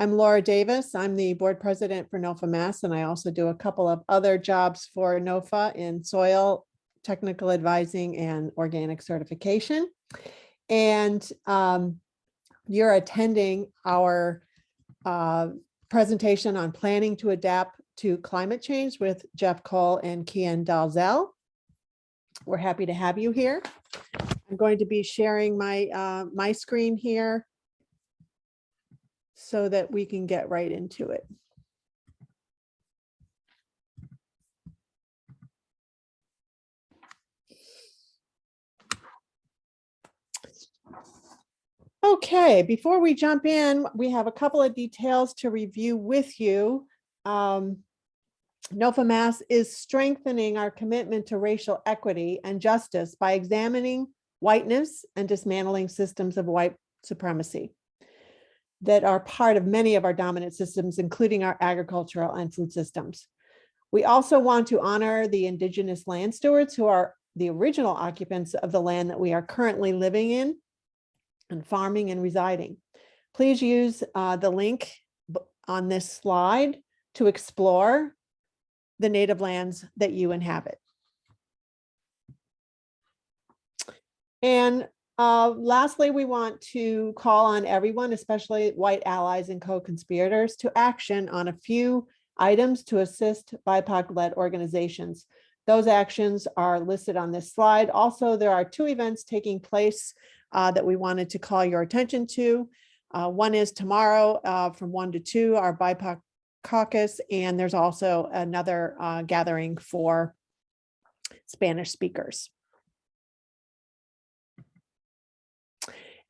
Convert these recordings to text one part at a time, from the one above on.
I'm Laura Davis. I'm the board president for NOFA Mass, and I also do a couple of other jobs for NOFA in soil technical advising and organic certification. And you're attending our presentation on planning to adapt to climate change with Jeff Cole and Kian Dalzell. We're happy to have you here. I'm going to be sharing my screen here so that we can get right into it. Okay, before we jump in, we have a couple of details to review with you. NOFA Mass is strengthening our commitment to racial equity and justice by examining whiteness and dismantling systems of white supremacy that are part of many of our dominant systems, including our agricultural and food systems. We also want to honor the indigenous land stewards who are the original occupants of the land that we are currently living in and farming and residing. Please use the link on this slide to explore the native lands that you inhabit. And lastly, we want to call on everyone, especially white allies and co-conspirators, to action on a few items to assist BIPOC-led organizations. Those actions are listed on this slide. Also, there are two events taking place that we wanted to call your attention to. One is tomorrow from 1 to 2, our BIPOC caucus, and there's also another gathering for Spanish speakers.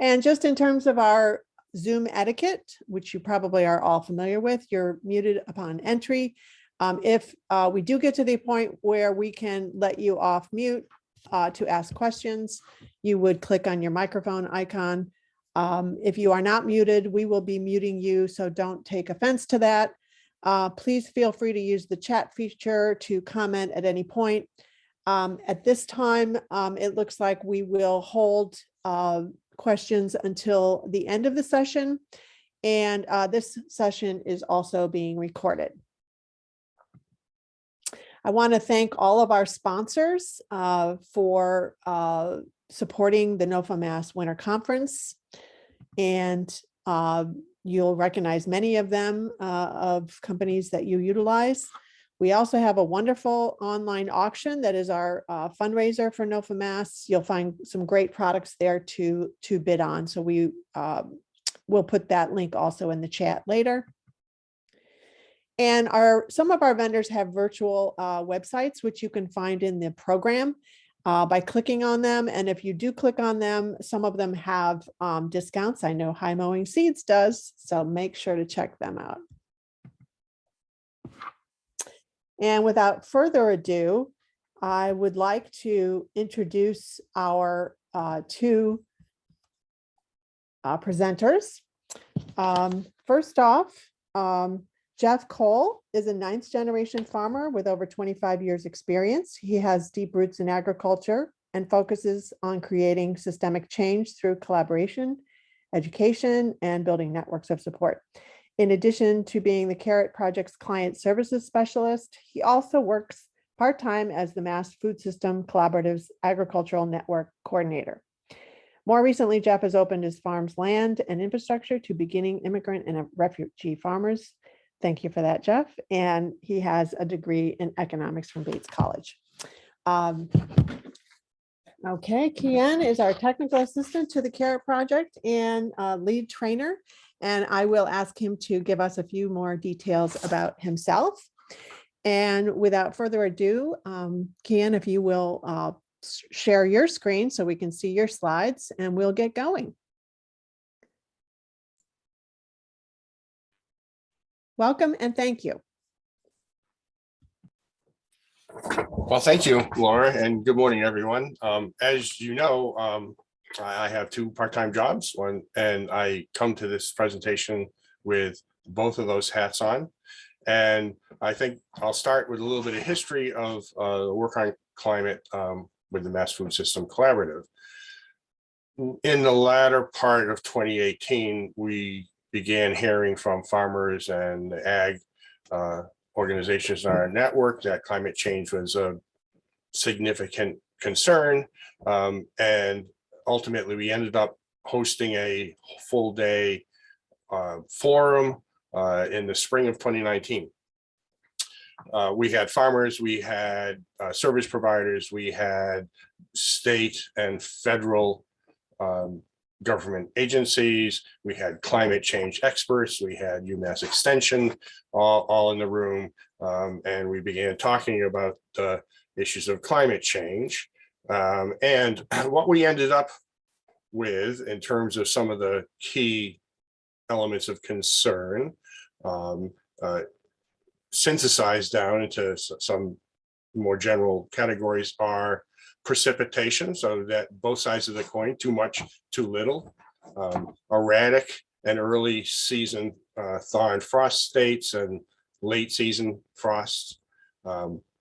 And just in terms of our Zoom etiquette, which you probably are all familiar with, you're muted upon entry. If we do get to the point where we can let you off mute to ask questions, you would click on your microphone icon. If you are not muted, we will be muting you, so don't take offense to that. Please feel free to use the chat feature to comment at any point. At this time, it looks like we will hold questions until the end of the session, and this session is also being recorded. I want to thank all of our sponsors for supporting the NOFA Mass Winter Conference, and you'll recognize many of them of companies that you utilize. We also have a wonderful online auction that is our fundraiser for NOFA Mass. You'll find some great products there to bid on. So we will put that link also in the chat later. And some of our vendors have virtual websites, which you can find in the program by clicking on them. And if you do click on them, some of them have discounts. I know High Mowing Seeds does, so make sure to check them out. And without further ado, I would like to introduce our two presenters. First off, Jeff Cole is a 9th generation farmer with over 25 years experience. He has deep roots in agriculture and focuses on creating systemic change through collaboration, education, and building networks of support. In addition to being the Carrot Project's client services specialist, he also works part-time as the Mass Food System Collaborative's Agricultural Network Coordinator. More recently, Jeff has opened his farm's land and infrastructure to beginning immigrant and refugee farmers. Thank you for that, Jeff. And he has a degree in economics from Bates College. Okay, Kian is our technical assistant to the Carrot Project and lead trainer. And I will ask him to give us a few more details about himself. And without further ado, Kian, if you will share your screen so we can see your slides, and we'll get going. Welcome and thank you. Well, thank you, Laura, and good morning, everyone. As you know, I have 2 part-time jobs, and I come to this presentation with both of those hats on. And I think I'll start with a little bit of history of work on climate with the Mass Food System Collaborative. In the latter part of 2018, we began hearing from farmers and ag organizations in our network that climate change was a significant concern. And ultimately, we ended up hosting a full day forum in the spring of 2019. We had farmers, we had service providers, we had state and federal government agencies, we had climate change experts, we had UMass Extension all in the room, and we began talking about the issues of climate change. And what we ended up with in terms of some of the key elements of concern, synthesized down into some more general categories, are precipitation, so that both sides of the coin, too much, too little, erratic and early season thaw and frost states and late season frosts,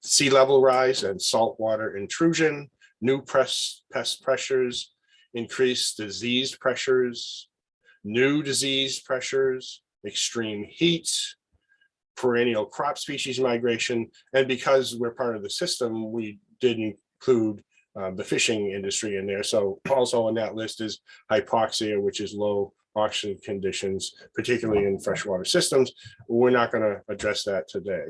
sea level rise and saltwater intrusion, new pest pressures, increased disease pressures, new disease pressures, extreme heat, perennial crop species migration. And because we're part of the system, we did include the fishing industry in there. So also on that list is hypoxia, which is low oxygen conditions, particularly in freshwater systems. We're not going to address that today.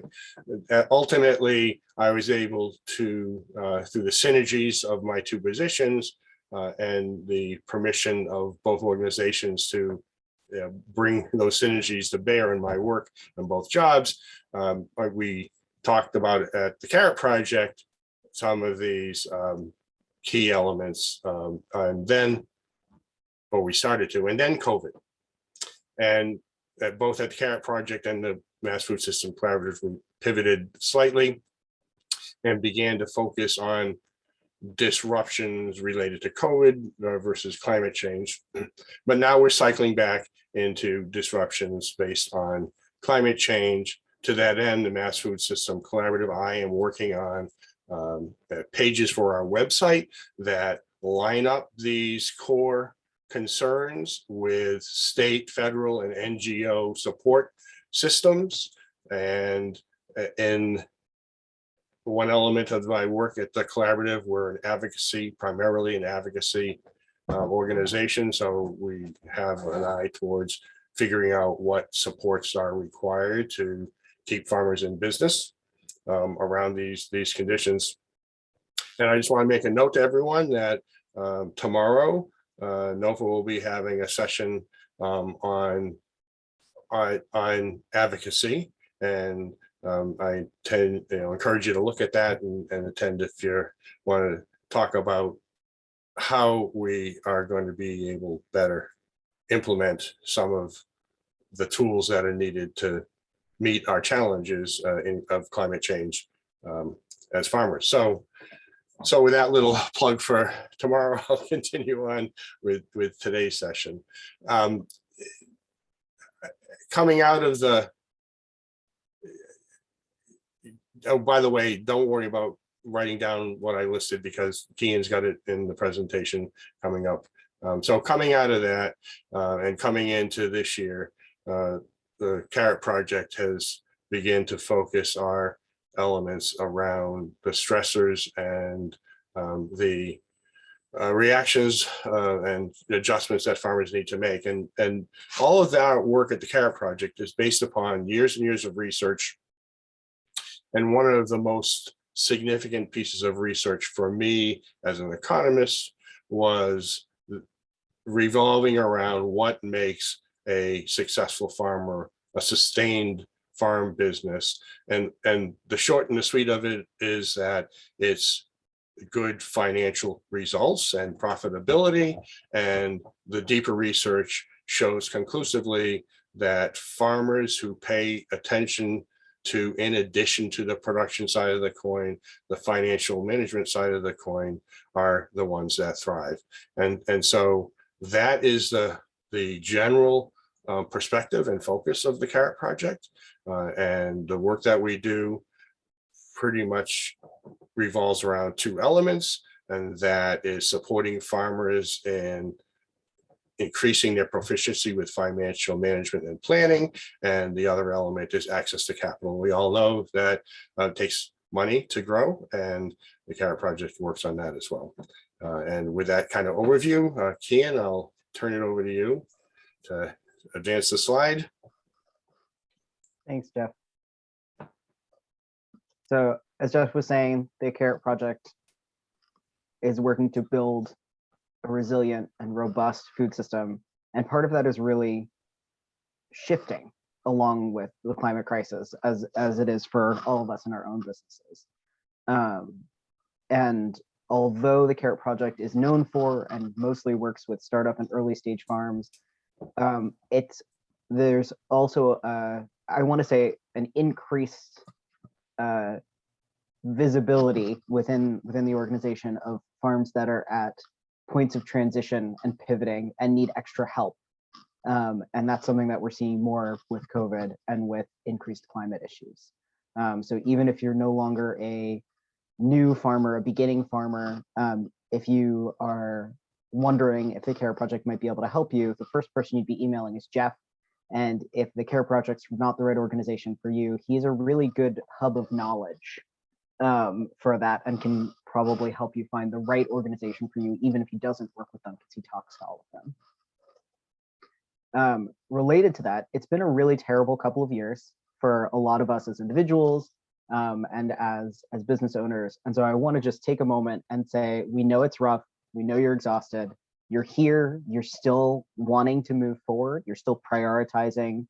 Ultimately, I was able to, through the synergies of my two positions and the permission of both organizations to bring those synergies to bear in my work in both jobs. We talked about at the Carrot Project some of these key elements, and then, or we started to, and then COVID. And both at the Carrot Project and the Mass Food System Collaborative, we pivoted slightly and began to focus on disruptions related to COVID versus climate change. But now we're cycling back into disruptions based on climate change. To that end, the Mass Food System Collaborative, I am working on pages for our website that line up these core concerns with state, federal, and NGO support systems. And in one element of my work at the collaborative, we're an advocacy, primarily an advocacy organization. So we have an eye towards figuring out what supports are required to keep farmers in business around these conditions. And I just want to make a note to everyone that tomorrow, NOFA will be having a session on advocacy, and I encourage you to look at that and attend if you want to talk about how we are going to be able better implement some of the tools that are needed to meet our challenges of climate change as farmers. So with that little plug for tomorrow, I'll continue on with today's session. Coming out of the, oh, by the way, don't worry about writing down what I listed because Kian's got it in the presentation coming up. So coming out of that and coming into this year, the Carrot Project has begun to focus our elements around the stressors and the reactions and adjustments that farmers need to make. And all of that work at the Carrot Project is based upon years and years of research. And one of the most significant pieces of research for me as an economist was revolving around what makes a successful farmer, a sustained farm business. And the short and the sweet of it is that it's good financial results and profitability. And the deeper research shows conclusively that farmers who pay attention to, in addition to the production side of the coin, the financial management side of the coin, are the ones that thrive. And so that is the general perspective and focus of the Carrot Project. And the work that we do pretty much revolves around two elements, and that is supporting farmers in increasing their proficiency with financial management and planning. And the other element is access to capital. We all know that it takes money to grow, and the Carrot Project works on that as well. And with that kind of overview, Kian, I'll turn it over to you to advance the slide. Thanks, Jeff. So as Jeff was saying, the Carrot Project is working to build a resilient and robust food system. And part of that is really shifting along with the climate crisis as it is for all of us in our own businesses. And although the Carrot Project is known for and mostly works with startup and early stage farms, there's also, I want to say, an increased visibility within the organization of farms that are at points of transition and pivoting and need extra help. And that's something that we're seeing more with COVID and with increased climate issues. So even if you're no longer a new farmer, a beginning farmer, if you are wondering if the Carrot Project might be able to help you, the first person you'd be emailing is Jeff. And if the Carrot Project's not the right organization for you, he's a really good hub of knowledge for that and can probably help you find the right organization for you, even if he doesn't work with them because he talks to all of them. Related to that, it's been a really terrible couple of years for a lot of us as individuals and as business owners. And so I want to just take a moment and say, we know it's rough. We know you're exhausted. You're here. You're still wanting to move forward. You're still prioritizing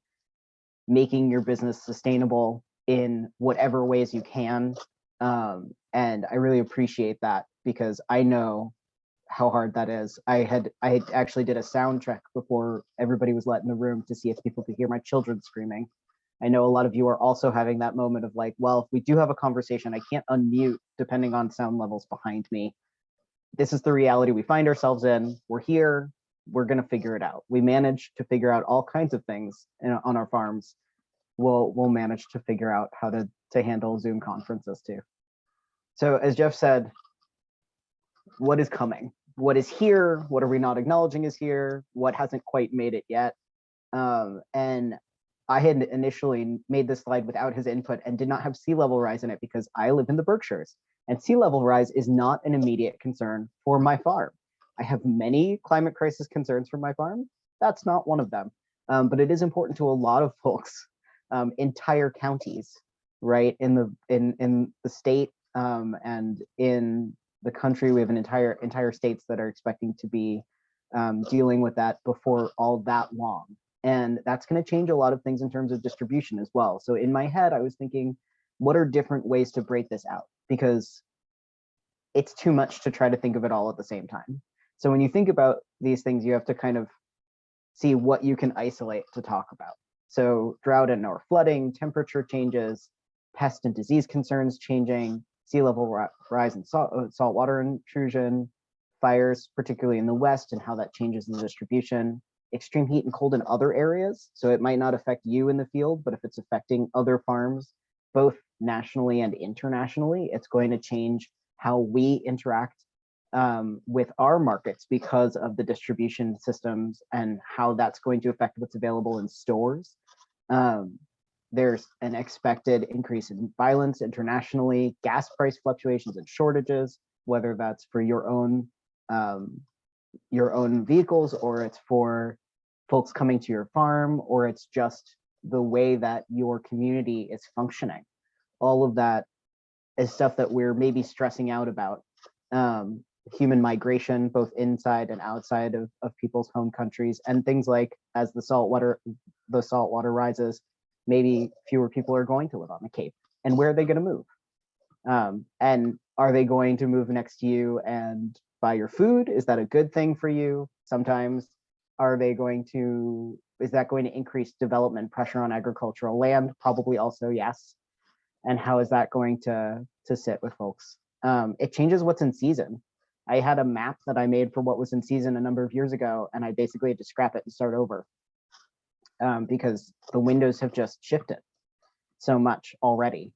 making your business sustainable in whatever ways you can. And I really appreciate that because I know how hard that is. I actually did a sound check before everybody was let in the room to see if people could hear my children screaming. I know a lot of you are also having that moment of like, well, if we do have a conversation, I can't unmute depending on sound levels behind me. This is the reality we find ourselves in. We're here. We're going to figure it out. We managed to figure out all kinds of things on our farms. We'll manage to figure out how to handle Zoom conferences too. So as Jeff said, what is coming? What is here? What are we not acknowledging is here? What hasn't quite made it yet? And I had initially made this slide without his input and did not have sea level rise in it because I live in the Berkshires and sea level rise is not an immediate concern for my farm. I have many climate crisis concerns for my farm. That's not one of them, but it is important to a lot of folks, entire counties, right? In the state and in the country, we have an entire states that are expecting to be dealing with that before all that long. And that's going to change a lot of things in terms of distribution as well. So in my head, I was thinking, what are different ways to break this out? Because it's too much to try to think of it all at the same time. So when you think about these things, you have to kind of see what you can isolate to talk about. So drought and or flooding, temperature changes, pest and disease concerns changing, sea level rise and saltwater intrusion, fires, particularly in the West and how that changes the distribution, extreme heat and cold in other areas. So it might not affect you in the field, but if it's affecting other farms, both nationally and internationally, it's going to change how we interact with our markets because of the distribution systems and how that's going to affect what's available in stores. There's an expected increase in violence internationally, gas price fluctuations and shortages, whether that's for your own vehicles or it's for folks coming to your farm or it's just the way that your community is functioning. All of that is stuff that we're maybe stressing out about. Human migration, both inside and outside of people's home countries, and things like as the saltwater rises, maybe fewer people are going to live on the Cape. And where are they going to move? And are they going to move next to you and buy your food? Is that a good thing for you? Sometimes. Is that going to increase development pressure on agricultural land? Probably also yes. And how is that going to sit with folks? It changes what's in season. I had a map that I made for what was in season a number of years ago, and I basically had to scrap it and start over because the windows have just shifted so much already.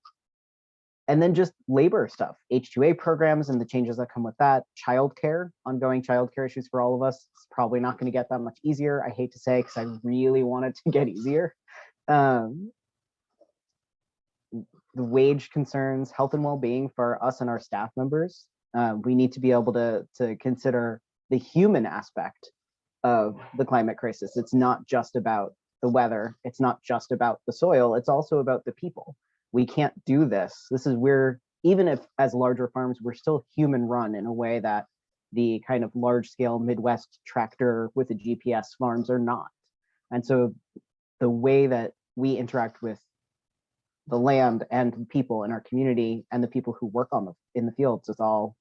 And then just labor stuff, H-2A programs and the changes that come with that, childcare, ongoing childcare issues for all of us. It's probably not going to get that much easier. I hate to say, because I really want it to get easier. The wage concerns, health and well-being for us and our staff members. We need to be able to consider the human aspect of the climate crisis. It's not just about the weather. It's not just about the soil. It's also about the people. We can't do this. This is where, even if as larger farms, we're still human run in a way that the kind of large scale Midwest tractor with a GPS farms are not. And so the way that we interact with the land and people in our community and the people who work in the fields is all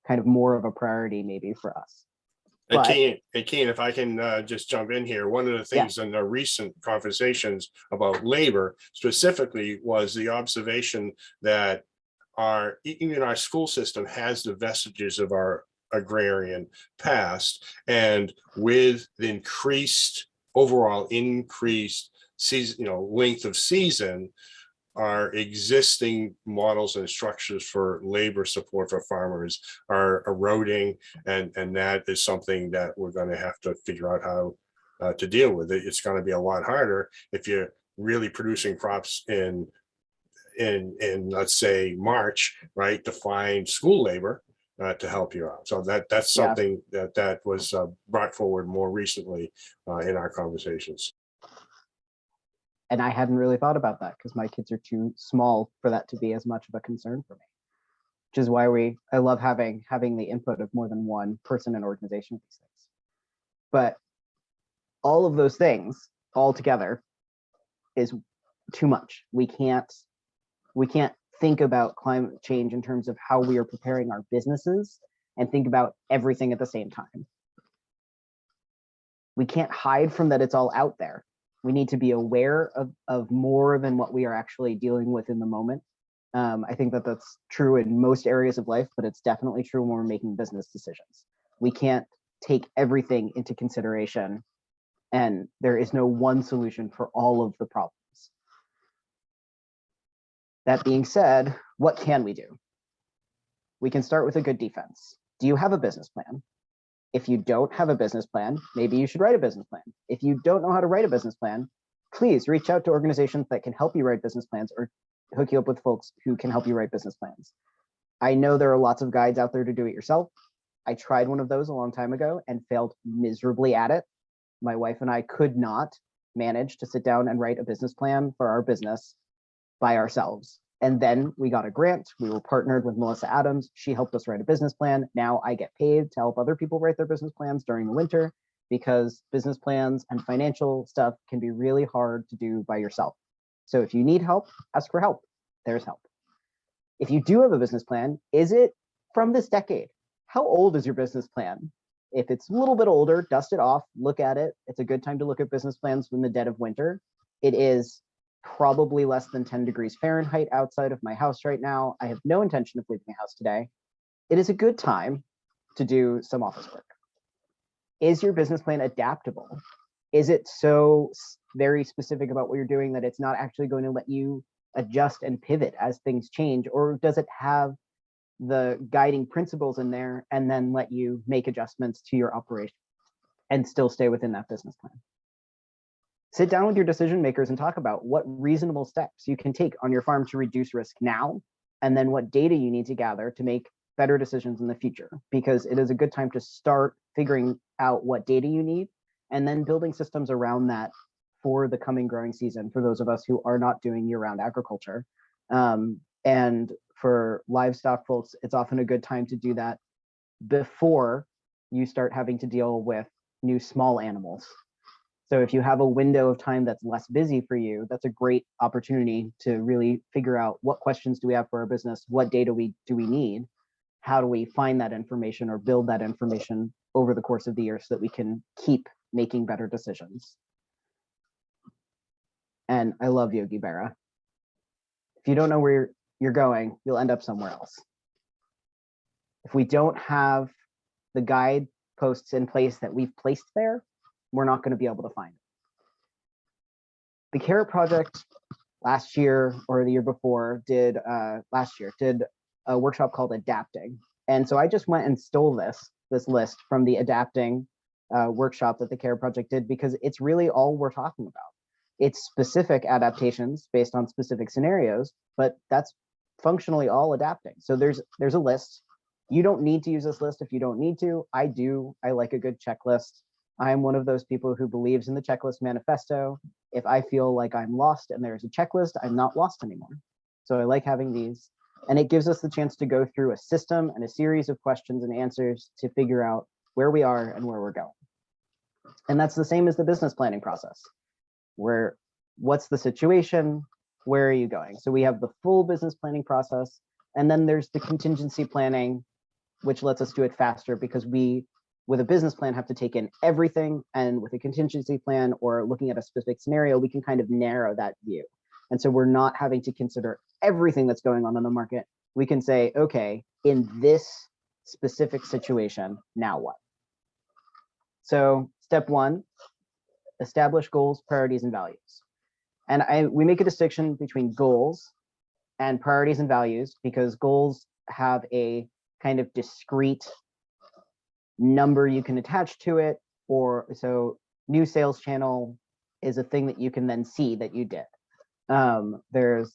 kind of more of a priority maybe for us. And Keen, if I can just jump in here, one of the things in the recent conversations about labor specifically was the observation that even our school system has the vestiges of our agrarian past, and with the overall increased season, length of season, our existing models and structures for labor support for farmers are eroding, and that is something that we're going to have to figure out how to deal with. It's going to be a lot harder if you're really producing crops in let's say March, right, to find school labor to help you out. So that's something that was brought forward more recently in our conversations. And I hadn't really thought about that because my kids are too small for that to be as much of a concern for me, which is why I love having the input of more than one person and organization with these things. But all of those things all together is too much. We can't think about climate change in terms of how we are preparing our businesses and think about everything at the same time. We can't hide from that. It's all out there. We need to be aware of more than what we are actually dealing with in the moment. I think that that's true in most areas of life, but it's definitely true when we're making business decisions. We can't take everything into consideration, and there is no one solution for all of the problems. That being said, what can we do? We can start with a good defense. Do you have a business plan? If you don't have a business plan, maybe you should write a business plan. If you don't know how to write a business plan, please reach out to organizations that can help you write business plans or hook you up with folks who can help you write business plans. I know there are lots of guides out there to do it yourself. I tried one of those a long time ago and failed miserably at it. My wife and I could not manage to sit down and write a business plan for our business by ourselves. And then we got a grant. We were partnered with Melissa Adams. She helped us write a business plan. Now I get paid to help other people write their business plans during the winter, because business plans and financial stuff can be really hard to do by yourself. So if you need help, ask for help. There's help. If you do have a business plan, is it from this decade? How old is your business plan? If it's a little bit older, dust it off, look at it. It's a good time to look at business plans in the dead of winter. It is probably less than 10 degrees Fahrenheit outside of my house right now. I have no intention of leaving the house today. It is a good time to do some office work. Is your business plan adaptable? Is it so very specific about what you're doing that it's not actually going to let you adjust and pivot as things change? Or does it have the guiding principles in there and then let you make adjustments to your operation and still stay within that business plan? Sit down with your decision makers and talk about what reasonable steps you can take on your farm to reduce risk now, and then what data you need to gather to make better decisions in the future, because it is a good time to start figuring out what data you need and then building systems around that for the coming growing season for those of us who are not doing year-round agriculture. And for livestock folks, it's often a good time to do that before you start having to deal with new small animals. So if you have a window of time that's less busy for you, that's a great opportunity to really figure out what questions do we have for our business, what data do we need, how do we find that information or build that information over the course of the year so that we can keep making better decisions. And I love Yogi Berra. If you don't know where you're going, you'll end up somewhere else. If we don't have the guideposts in place that we've placed there, we're not going to be able to find it. The Carrot Project last year or the year before did a workshop called Adapting. And so I just went and stole this list from the Adapting workshop that the CARE project did, because it's really all we're talking about. It's specific adaptations based on specific scenarios, but that's functionally all adapting. So there's a list. You don't need to use this list if you don't need to. I do. I like a good checklist. I'm one of those people who believes in the checklist manifesto. If I feel like I'm lost and there's a checklist, I'm not lost anymore. So I like having these. And it gives us the chance to go through a system and a series of questions and answers to figure out where we are and where we're going. And that's the same as the business planning process. What's the situation? Where are you going? So we have the full business planning process, and then there's the contingency planning, which lets us do it faster because we, with a business plan, have to take in everything. And with a contingency plan or looking at a specific scenario, we can kind of narrow that view. And so we're not having to consider everything that's going on in the market. We can say, okay, in this specific situation, now what? So step one, establish goals, priorities, and values. And we make a distinction between goals and priorities and values because goals have a kind of discrete number you can attach to it. Or so new sales channel is a thing that you can then see that you did. There's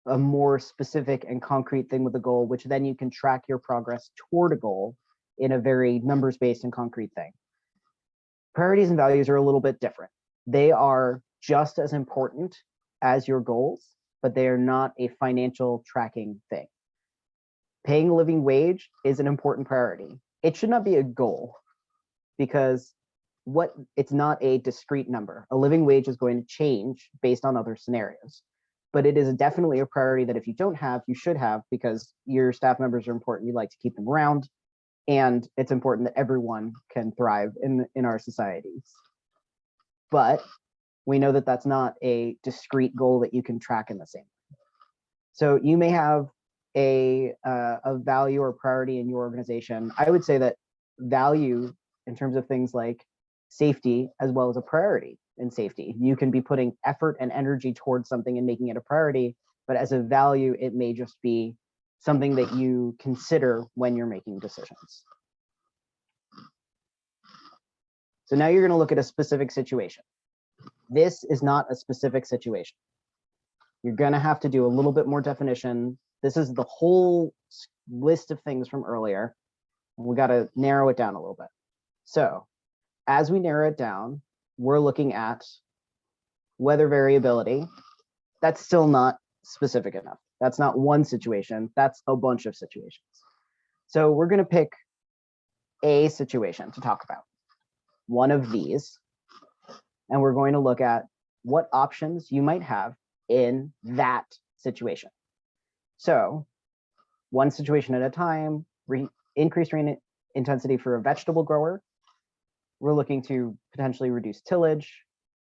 a more specific and concrete thing with a goal, which then you can track your progress toward a goal in a very numbers-based and concrete thing. Priorities and values are a little bit different. They are just as important as your goals, but they are not a financial tracking thing. Paying a living wage is an important priority. It should not be a goal because it's not a discrete number. A living wage is going to change based on other scenarios, but it is definitely a priority that if you don't have, you should have, because your staff members are important. You like to keep them around, and it's important that everyone can thrive in our societies. But we know that that's not a discrete goal that you can track in the same way. So you may have a value or priority in your organization. I would say that value in terms of things like safety as well as a priority in safety. You can be putting effort and energy towards something and making it a priority, but as a value, it may just be something that you consider when you're making decisions. So now you're going to look at a specific situation. This is not a specific situation. You're going to have to do a little bit more definition. This is the whole list of things from earlier. We got to narrow it down a little bit. So as we narrow it down, we're looking at weather variability. That's still not specific enough. That's not one situation. That's a bunch of situations. So we're going to pick a situation to talk about, one of these, and we're going to look at what options you might have in that situation. So one situation at a time, increased rain intensity for a vegetable grower. We're looking to potentially reduce tillage,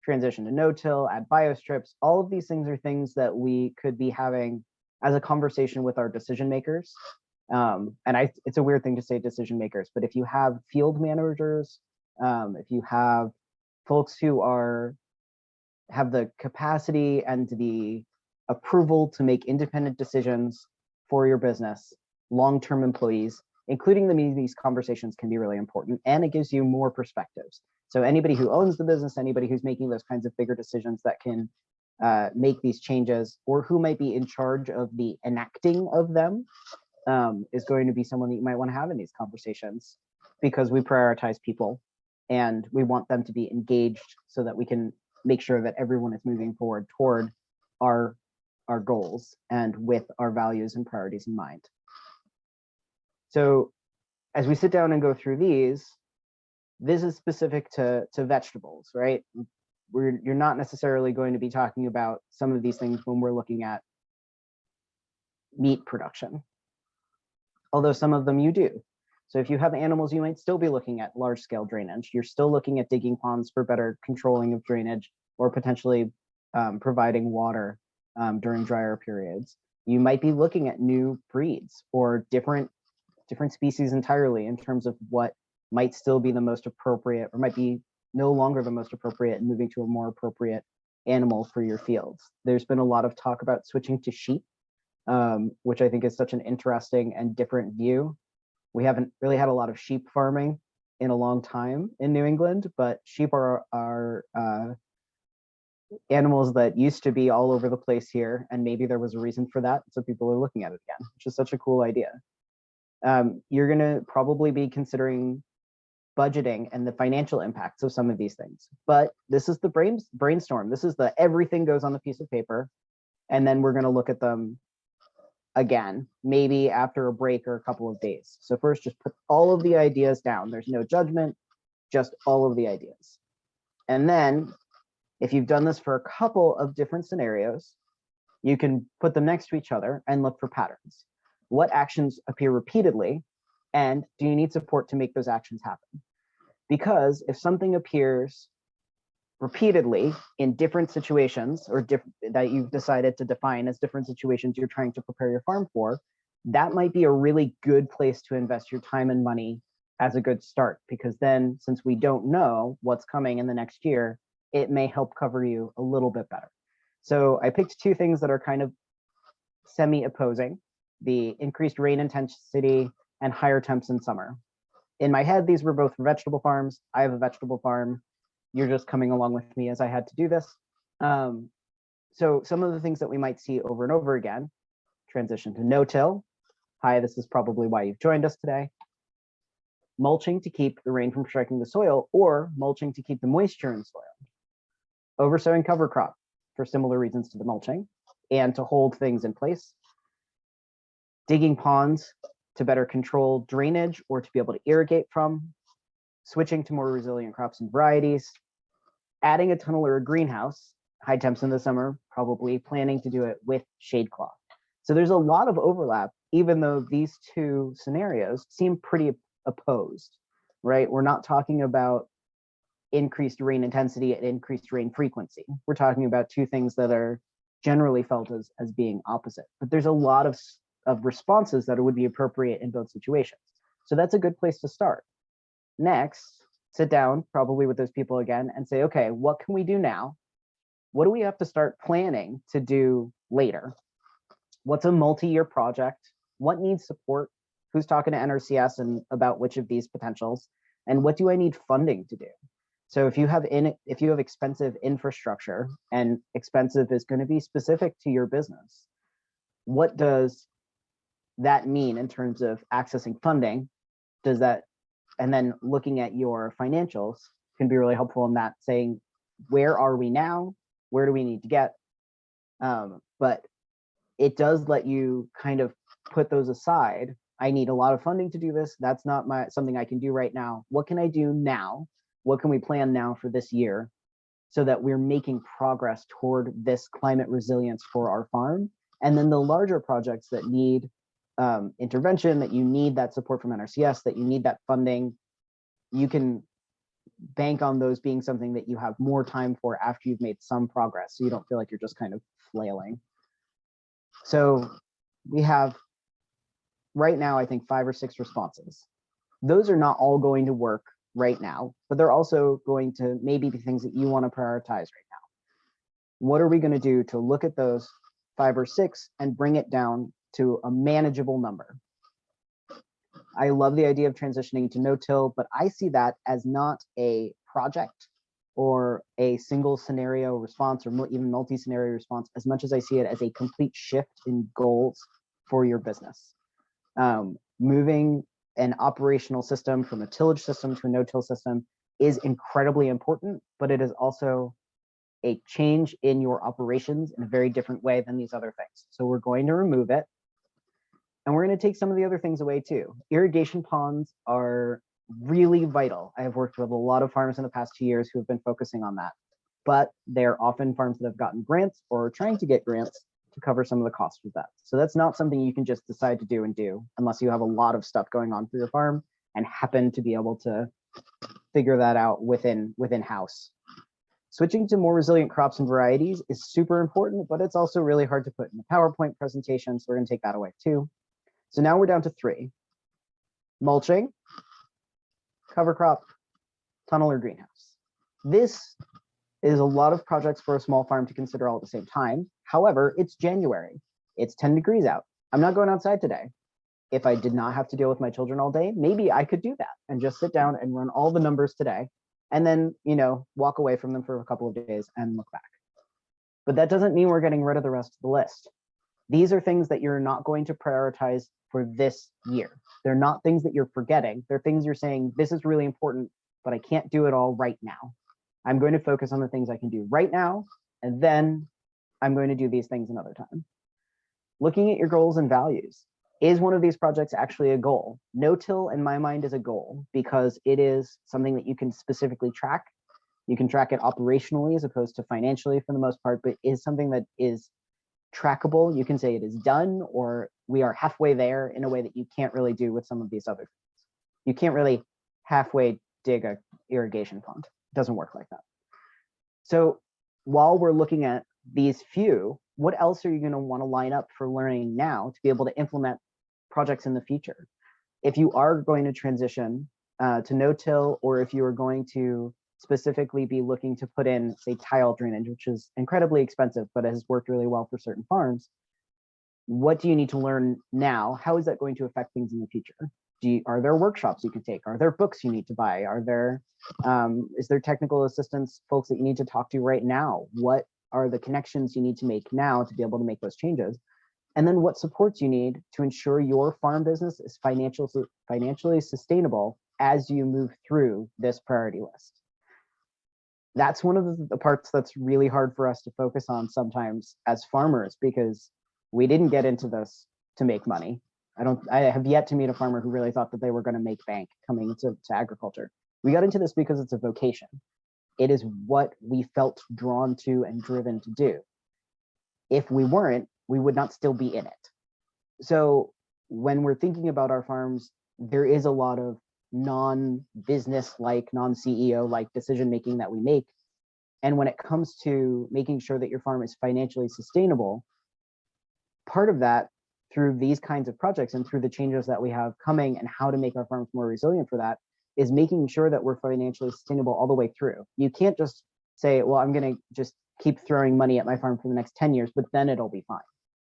transition to no-till, add biostrips. All of these things are things that we could be having as a conversation with our decision makers. It's a weird thing to say decision makers, but if you have field managers, if you have folks who have the capacity and the approval to make independent decisions for your business, long-term employees, including them in these conversations can be really important, and it gives you more perspectives. So anybody who owns the business, anybody who's making those kinds of bigger decisions that can make these changes, or who might be in charge of the enacting of them, is going to be someone that you might want to have in these conversations, because we prioritize people and we want them to be engaged so that we can make sure that everyone is moving forward toward our goals and with our values and priorities in mind. So as we sit down and go through these, this is specific to vegetables, right? You're not necessarily going to be talking about some of these things when we're looking at meat production, although some of them you do. So if you have animals, you might still be looking at large scale drainage. You're still looking at digging ponds for better controlling of drainage, or potentially providing water during drier periods. You might be looking at new breeds or different species entirely in terms of what might still be the most appropriate, or might be no longer the most appropriate, and moving to a more appropriate animal for your fields. There's been a lot of talk about switching to sheep, which I think is such an interesting and different view. We haven't really had a lot of sheep farming in a long time in New England, but sheep are animals that used to be all over the place here, and maybe there was a reason for that, so people are looking at it again, which is such a cool idea. You're going to probably be considering budgeting and the financial impacts of some of these things, but this is the brainstorm. This is the everything goes on the piece of paper, and then we're going to look at them again, maybe after a break or a couple of days. So first, just put all of the ideas down. There's no judgment, just all of the ideas. And then if you've done this for a couple of different scenarios, you can put them next to each other and look for patterns. What actions appear repeatedly, and do you need support to make those actions happen? Because if something appears repeatedly in different situations, or that you've decided to define as different situations you're trying to prepare your farm for, that might be a really good place to invest your time and money as a good start, because then, since we don't know what's coming in the next year, it may help cover you a little bit better. So I picked two things that are kind of semi-opposing: the increased rain intensity and higher temps in summer. In my head, these were both for vegetable farms. I have a vegetable farm. You're just coming along with me as I had to do this. So some of the things that we might see over and over again: transition to no-till. Hi, this is probably why you've joined us today. Mulching to keep the rain from striking the soil, or mulching to keep the moisture in soil. Oversowing cover crop for similar reasons to the mulching and to hold things in place. Digging ponds to better control drainage or to be able to irrigate from. Switching to more resilient crops and varieties. Adding a tunnel or a greenhouse, high temps in the summer, probably planning to do it with shade cloth. So there's a lot of overlap, even though these two scenarios seem pretty opposed, right? We're not talking about increased rain intensity and increased rain frequency. We're talking about two things that are generally felt as being opposite, but there's a lot of responses that would be appropriate in both situations. So that's a good place to start. Next, sit down probably with those people again and say, okay, what can we do now? What do we have to start planning to do later? What's a multi-year project? What needs support? Who's talking to NRCS and about which of these potentials? And what do I need funding to do? So if you have expensive infrastructure, and expensive is going to be specific to your business, what does that mean in terms of accessing funding? And then looking at your financials can be really helpful in that, saying, where are we now? Where do we need to get? But it does let you kind of put those aside. I need a lot of funding to do this. That's not something I can do right now. What can I do now? What can we plan now for this year, so that we're making progress toward this climate resilience for our farm? And then the larger projects that need intervention, that you need that support from NRCS, that you need that funding, you can bank on those being something that you have more time for after you've made some progress, so you don't feel like you're just kind of flailing. So we have right now, I think, 5 or 6 responses. Those are not all going to work right now, but they're also going to maybe be things that you want to prioritize right now. What are we going to do to look at those 5 or 6 and bring it down to a manageable number? I love the idea of transitioning to no-till, but I see that as not a project or a single scenario response, or even multi-scenario response, as much as I see it as a complete shift in goals for your business. Moving an operational system from a tillage system to a no-till system is incredibly important, but it is also a change in your operations in a very different way than these other things. So we're going to remove it, and we're going to take some of the other things away too. Irrigation ponds are really vital. I have worked with a lot of farms in the past 2 years who have been focusing on that, but they're often farms that have gotten grants or are trying to get grants to cover some of the costs of that. So that's not something you can just decide to do unless you have a lot of stuff going on for your farm and happen to be able to figure that out within house. Switching to more resilient crops and varieties is super important, but it's also really hard to put in a PowerPoint presentation, so we're going to take that away too. So now we're down to 3: mulching, cover crop, tunnel or greenhouse. This It is a lot of projects for a small farm to consider all at the same time. However, it's January. It's 10 degrees out. I'm not going outside today. If I did not have to deal with my children all day, maybe I could do that and just sit down and run all the numbers today and then, walk away from them for a couple of days and look back. But that doesn't mean we're getting rid of the rest of the list. These are things that you're not going to prioritize for this year. They're not things that you're forgetting. They're things you're saying, this is really important, but I can't do it all right now. I'm going to focus on the things I can do right now, and then I'm going to do these things another time. Looking at your goals and values. Is one of these projects actually a goal? No-till in my mind is a goal because it is something that you can specifically track. You can track it operationally as opposed to financially for the most part, but is something that is trackable. You can say it is done or we are halfway there in a way that you can't really do with some of these other things. You can't really halfway dig a irrigation pond. It doesn't work like that. So while we're looking at these few, what else are you going to want to line up for learning now to be able to implement projects in the future? If you are going to transition to no-till, or if you are going to specifically be looking to put in, say, tile drainage, which is incredibly expensive, but has worked really well for certain farms, what do you need to learn now? How is that going to affect things in the future? Are there workshops you can take? Are there books you need to buy? Is there technical assistance folks that you need to talk to right now? What are the connections you need to make now to be able to make those changes? And then what supports you need to ensure your farm business is financially sustainable as you move through this priority list. That's one of the parts that's really hard for us to focus on sometimes as farmers, because we didn't get into this to make money. I have yet to meet a farmer who really thought that they were going to make bank coming to agriculture. We got into this because it's a vocation. It is what we felt drawn to and driven to do. If we weren't, we would not still be in it. So when we're thinking about our farms, there is a lot of non-business like, non-CEO like decision making that we make. And when it comes to making sure that your farm is financially sustainable, part of that through these kinds of projects and through the changes that we have coming and how to make our farms more resilient for that is making sure that we're financially sustainable all the way through. You can't just say, well, I'm going to just keep throwing money at my farm for the next 10 years, but then it'll be fine.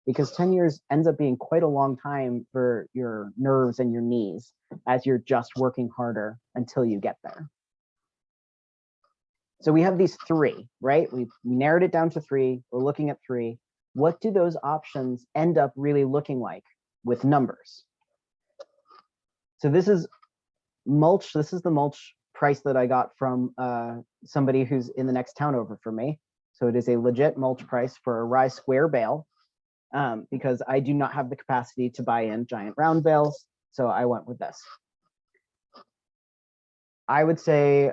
Because 10 years ends up being quite a long time for your nerves and your knees as you're just working harder until you get there. So we have these three, right? We narrowed it down to three. We're looking at three. What do those options end up really looking like with numbers? So this is mulch. This is the mulch price that I got from somebody who's in the next town over for me. So it is a legit mulch price for a rye square bale, because I do not have the capacity to buy in giant round bales. So I went with this. I would say,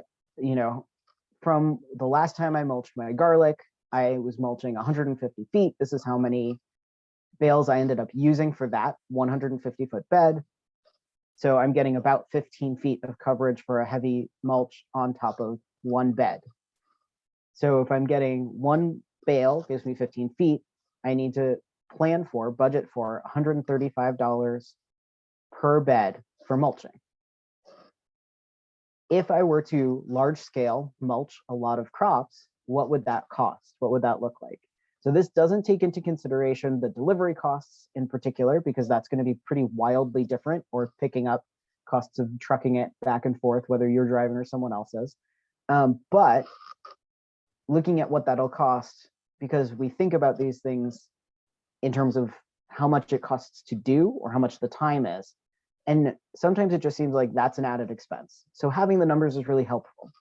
from the last time I mulched my garlic, I was mulching 150 feet. This is how many bales I ended up using for that 150-foot bed. So I'm getting about 15 feet of coverage for a heavy mulch on top of one bed. So if I'm getting one bale, gives me 15 feet, I need to budget for $135 per bed for mulching. If I were to large scale mulch a lot of crops, what would that cost? What would that look like? So this doesn't take into consideration the delivery costs in particular, because that's going to be pretty wildly different, or picking up costs of trucking it back and forth, whether you're driving or someone else is. But looking at what that'll cost, because we think about these things in terms of how much it costs to do or how much the time is. And sometimes it just seems like that's an added expense. So having the numbers is really helpful.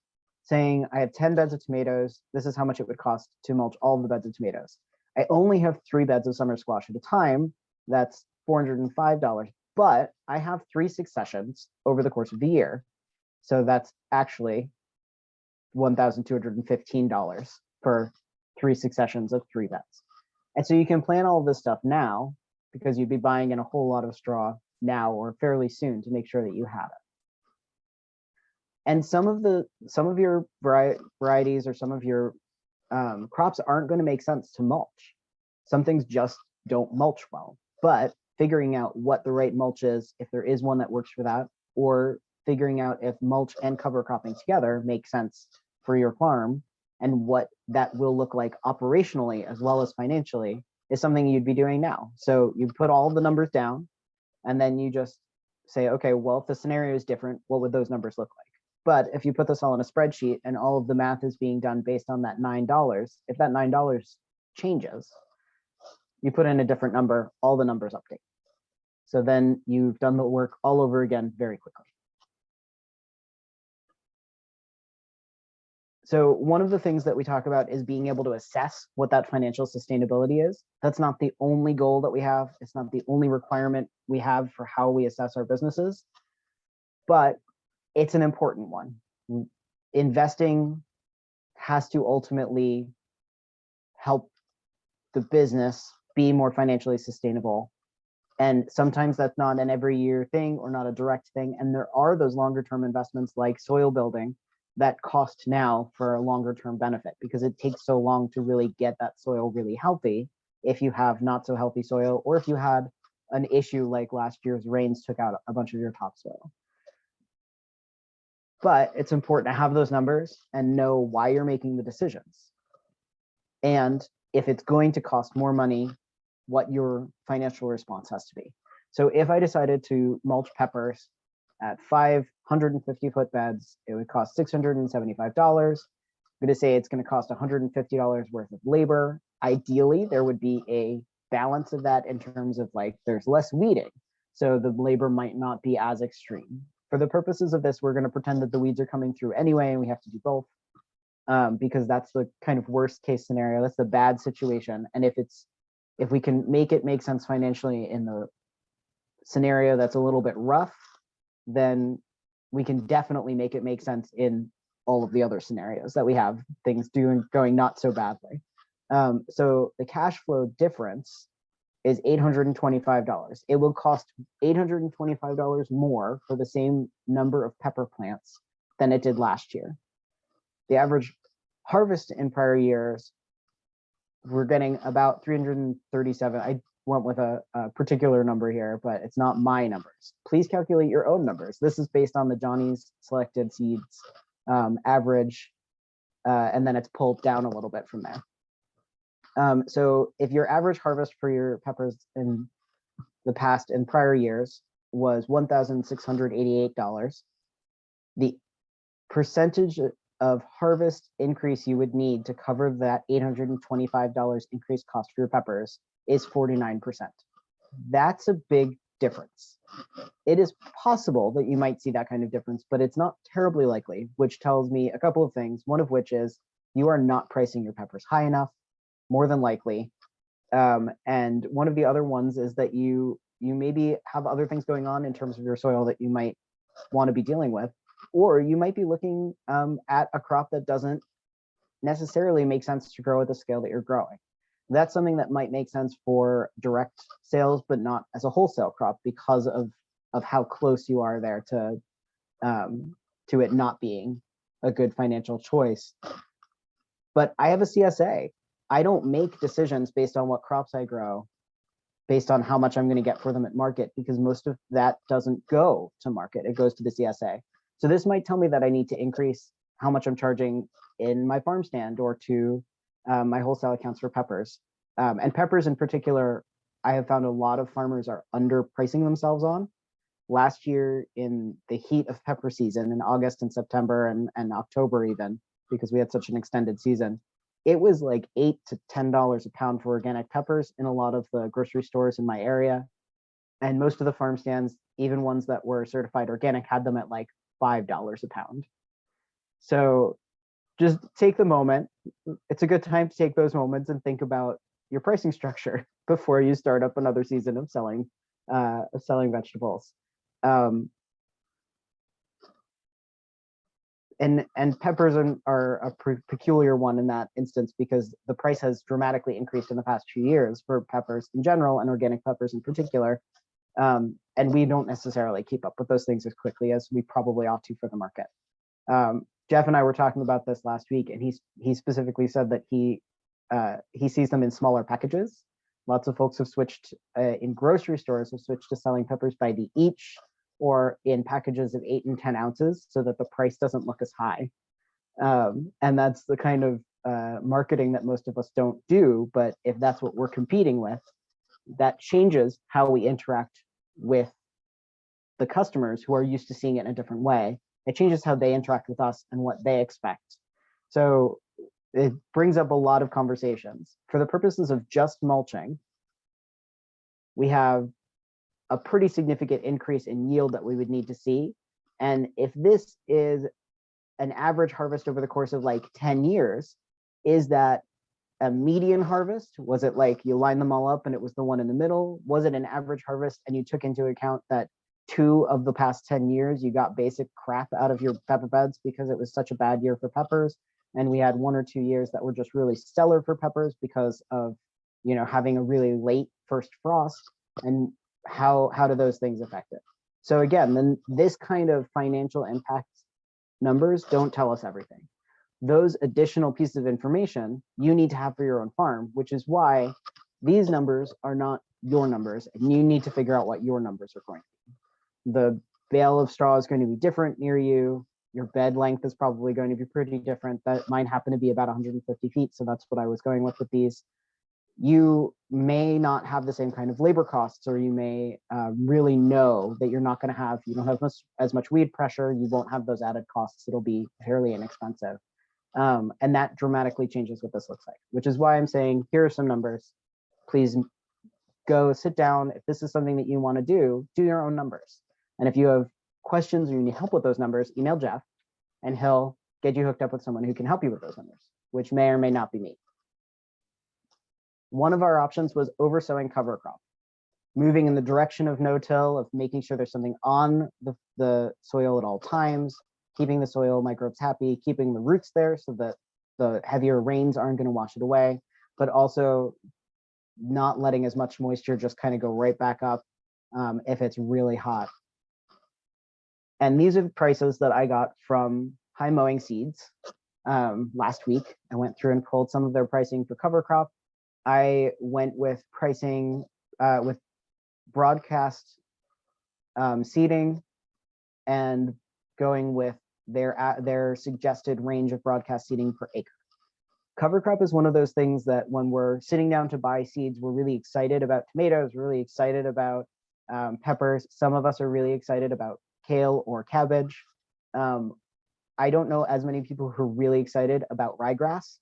Saying I have 10 beds of tomatoes, this is how much it would cost to mulch all of the beds of tomatoes. I only have 3 beds of summer squash at a time. That's $405, but I have 3 successions over the course of the year. So that's actually $1,215 for 3 successions of 3 beds. And so you can plan all of this stuff now, because you'd be buying in a whole lot of straw now or fairly soon to make sure that you have it. And some of your varieties or some of your crops aren't going to make sense to mulch. Some things just don't mulch well, but figuring out what the right mulch is, if there is one that works for that, or figuring out if mulch and cover cropping together makes sense for your farm, and what that will look like operationally as well as financially is something you'd be doing now. So you put all the numbers down and then you just say, okay, well, if the scenario is different, what would those numbers look like? But if you put this all in a spreadsheet and all of the math is being done based on that $9, if that $9 changes, you put in a different number, all the numbers update. So then you've done the work all over again very quickly. So one of the things that we talk about is being able to assess what that financial sustainability is. That's not the only goal that we have. It's not the only requirement we have for how we assess our businesses, but it's an important one. Investing has to ultimately help the business be more financially sustainable. And sometimes that's not an every year thing or not a direct thing. And there are those longer term investments like soil building that cost now for a longer term benefit, because it takes so long to really get that soil really healthy if you have not so healthy soil, or if you had an issue like last year's rains took out a bunch of your topsoil. But it's important to have those numbers and know why you're making the decisions. And if it's going to cost more money, what your financial response has to be. So if I decided to mulch peppers at 550-foot beds, it would cost $675. I'm going to say it's going to cost $150 worth of labor. Ideally, there would be a balance of that in terms of like there's less weeding, so the labor might not be as extreme. For the purposes of this, we're going to pretend that the weeds are coming through anyway, and we have to do both, because that's the kind of worst case scenario. That's the bad situation. And if we can make it make sense financially in the scenario that's a little bit rough, then we can definitely make it make sense in all of the other scenarios that we have things going not so badly. So the cash flow difference is $825. It will cost $825 more for the same number of pepper plants than it did last year. The average harvest in prior years, we're getting about 337. I went with a particular number here, but it's not my numbers. Please calculate your own numbers. This is based on the Johnny's selected seeds average, and then it's pulled down a little bit from there. So if your average harvest for your peppers in the past and prior years was $1,688, the percentage of harvest increase you would need to cover that $825 increased cost for your peppers is 49%. That's a big difference. It is possible that you might see that kind of difference, but it's not terribly likely, which tells me a couple of things. One of which is you are not pricing your peppers high enough, more than likely. And one of the other ones is that you maybe have other things going on in terms of your soil that you might want to be dealing with, or you might be looking at a crop that doesn't necessarily make sense to grow at the scale that you're growing. That's something that might make sense for direct sales, but not as a wholesale crop because of how close you are there to it not being a good financial choice. But I have a CSA. I don't make decisions based on what crops I grow, based on how much I'm going to get for them at market, because most of that doesn't go to market. It goes to the CSA. So this might tell me that I need to increase how much I'm charging in my farm stand or to my wholesale accounts for peppers. And peppers in particular, I have found a lot of farmers are underpricing themselves on. Last year, in the heat of pepper season in August and September and October even, because we had such an extended season, it was like $8 to $10 a pound for organic peppers in a lot of the grocery stores in my area. And most of the farm stands, even ones that were certified organic, had them at like $5 a pound. So just take the moment. It's a good time to take those moments and think about your pricing structure before you start up another season of selling vegetables. And peppers are a peculiar one in that instance, because the price has dramatically increased in the past few years for peppers in general and organic peppers in particular. And we don't necessarily keep up with those things as quickly as we probably ought to for the market. Jeff and I were talking about this last week, and he specifically said that he sees them in smaller packages. Lots of folks have switched in grocery stores have switched to selling peppers by the each, or in packages of 8 and 10 ounces, so that the price doesn't look as high. And that's the kind of marketing that most of us don't do, but if that's what we're competing with, that changes how we interact with the customers who are used to seeing it in a different way. It changes how they interact with us and what they expect. So it brings up a lot of conversations. For the purposes of just mulching, we have a pretty significant increase in yield that we would need to see. And if this is an average harvest over the course of like 10 years, is that a median harvest? Was it like you line them all up and it was the one in the middle? Was it an average harvest and you took into account that 2 of the past 10 years you got basic crap out of your pepper beds because it was such a bad year for peppers, and we had 1 or 2 years that were just really stellar for peppers because of, you know, having a really late first frost? And how do those things affect it? So again, then this kind of financial impact numbers don't tell us everything. Those additional pieces of information you need to have for your own farm, which is why these numbers are not your numbers, and you need to figure out what your numbers are going to be. The bale of straw is going to be different near you. Your bed length is probably going to be pretty different. That mine happen to be about 150 feet, so that's what I was going with these. You may not have the same kind of labor costs, or you may really know that you're not going to have, you don't have as much weed pressure, you won't have those added costs, it'll be fairly inexpensive. And that dramatically changes what this looks like, which is why I'm saying, here are some numbers. Please go sit down. If this is something that you want to do your own numbers. And if you have questions or you need help with those numbers, email Jeff and he'll get you hooked up with someone who can help you with those numbers, which may or may not be me. One of our options was oversowing cover crop, moving in the direction of no-till, of making sure there's something on the soil at all times, keeping the soil microbes happy, keeping the roots there so that the heavier rains aren't going to wash it away, but also not letting as much moisture just kind of go right back up if it's really hot. And these are the prices that I got from High Mowing Seeds last week. I went through and pulled some of their pricing for cover crop. I went with pricing with broadcast seeding and going with their suggested range of broadcast seeding per acre. Cover crop is one of those things that when we're sitting down to buy seeds, we're really excited about tomatoes, really excited about peppers. Some of us are really excited about kale or cabbage. I don't know as many people who are really excited about ryegrass,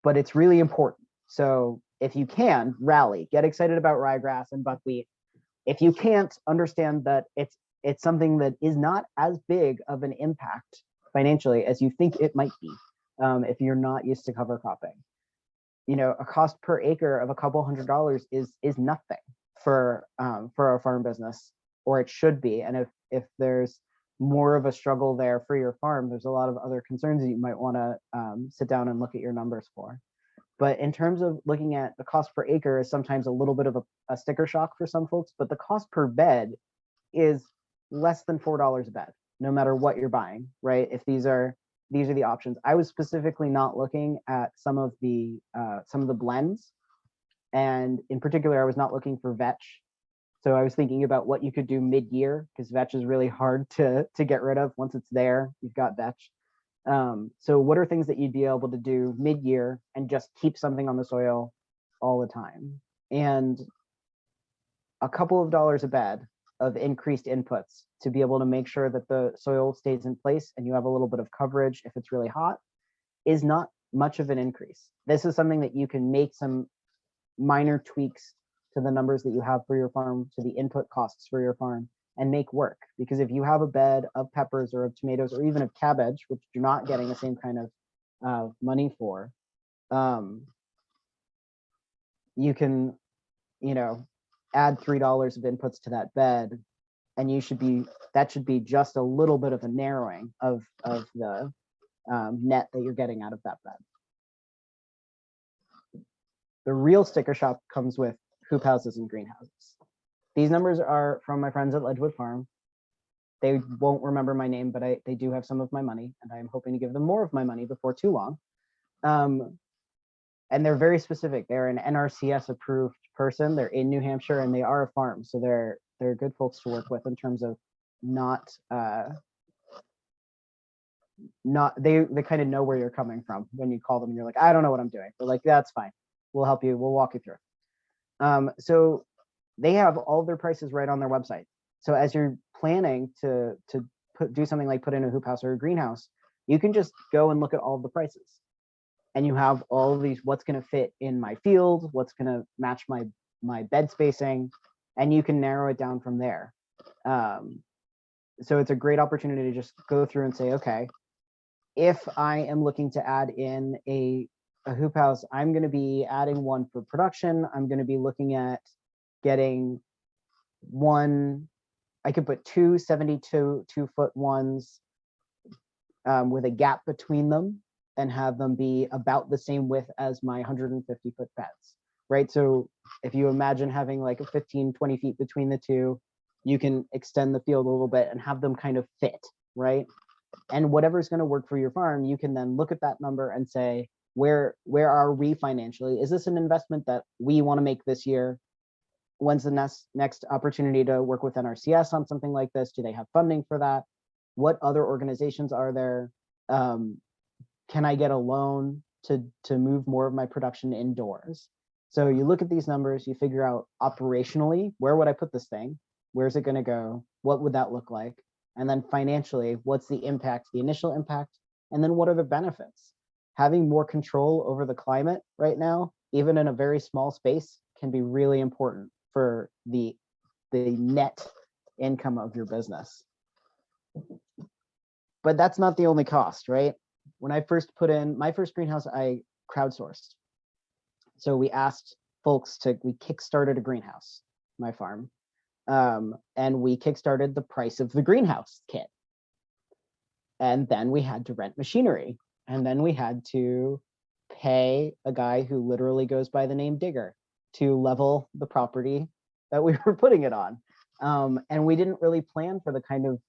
but it's really important. So if you can, rally, get excited about ryegrass and buckwheat. If you can't, understand that it's something that is not as big of an impact financially as you think it might be if you're not used to cover cropping. You know, a cost per acre of a couple $100 is nothing for a farm business, or it should be. And if there's more of a struggle there for your farm, there's a lot of other concerns that you might want to sit down and look at your numbers for. But in terms of looking at the cost per acre is sometimes a little bit of a sticker shock for some folks, but the cost per bed is less than $4 a bed, no matter what you're buying, right? If these are the options. I was specifically not looking at some of the blends, and in particular, I was not looking for vetch. So I was thinking about what you could do mid-year, because vetch is really hard to get rid of. Once it's there, you've got vetch. So what are things that you'd be able to do mid-year and just keep something on the soil all the time? And a couple of dollars a bed of increased inputs to be able to make sure that the soil stays in place and you have a little bit of coverage if it's really hot is not much of an increase. This is something that you can make some minor tweaks to the numbers that you have for your farm, to the input costs for your farm, and make work. Because if you have a bed of peppers or of tomatoes or even of cabbage, which you're not getting the same kind of money for, you can, add $3 of inputs to that bed, and that should be just a little bit of a narrowing of the net that you're getting out of that bed. The real sticker shock comes with hoop houses and greenhouses. These numbers are from my friends at Ledgewood Farm. They won't remember my name, but they do have some of my money, and I'm hoping to give them more of my money before too long. And they're very specific. They're an NRCS approved person. They're in New Hampshire and they are a farm. So they're good folks to work with in terms of not not, they kind of know where you're coming from when you call them and you're like, I don't know what I'm doing. They're like, that's fine. We'll help you. We'll walk you through. So they have all their prices right on their website. So as you're planning to do something like put in a hoop house or a greenhouse, you can just go and look at all of the prices. And you have all of these, what's going to fit in my field, what's going to match my bed spacing, and you can narrow it down from there. So it's a great opportunity to just go through and say, okay, if I am looking to add in a hoop house, I'm going to be adding one for production. I'm going to be looking at getting one. I could put two 72-foot ones with a gap between them and have them be about the same width as my 150-foot beds, right? So if you imagine having like a 15, 20 feet between the two, you can extend the field a little bit and have them kind of fit, right? And whatever's going to work for your farm, you can then look at that number and say, where are we financially? Is this an investment that we want to make this year? When's the next opportunity to work with NRCS on something like this? Do they have funding for that? What other organizations are there? Can I get a loan to move more of my production indoors? So you look at these numbers, you figure out operationally, where would I put this thing? Where's it going to go? What would that look like? And then financially, what's the impact, the initial impact? And then what are the benefits? Having more control over the climate right now, even in a very small space, can be really important for the net income of your business. But that's not the only cost, right? When I first put in my first greenhouse, I crowdsourced. So we asked folks we kickstarted a greenhouse, my farm. And we kickstarted the price of the greenhouse kit. And then we had to rent machinery. And then we had to pay a guy who literally goes by the name Digger to level the property that we were putting it on. And we didn't really plan for the kind of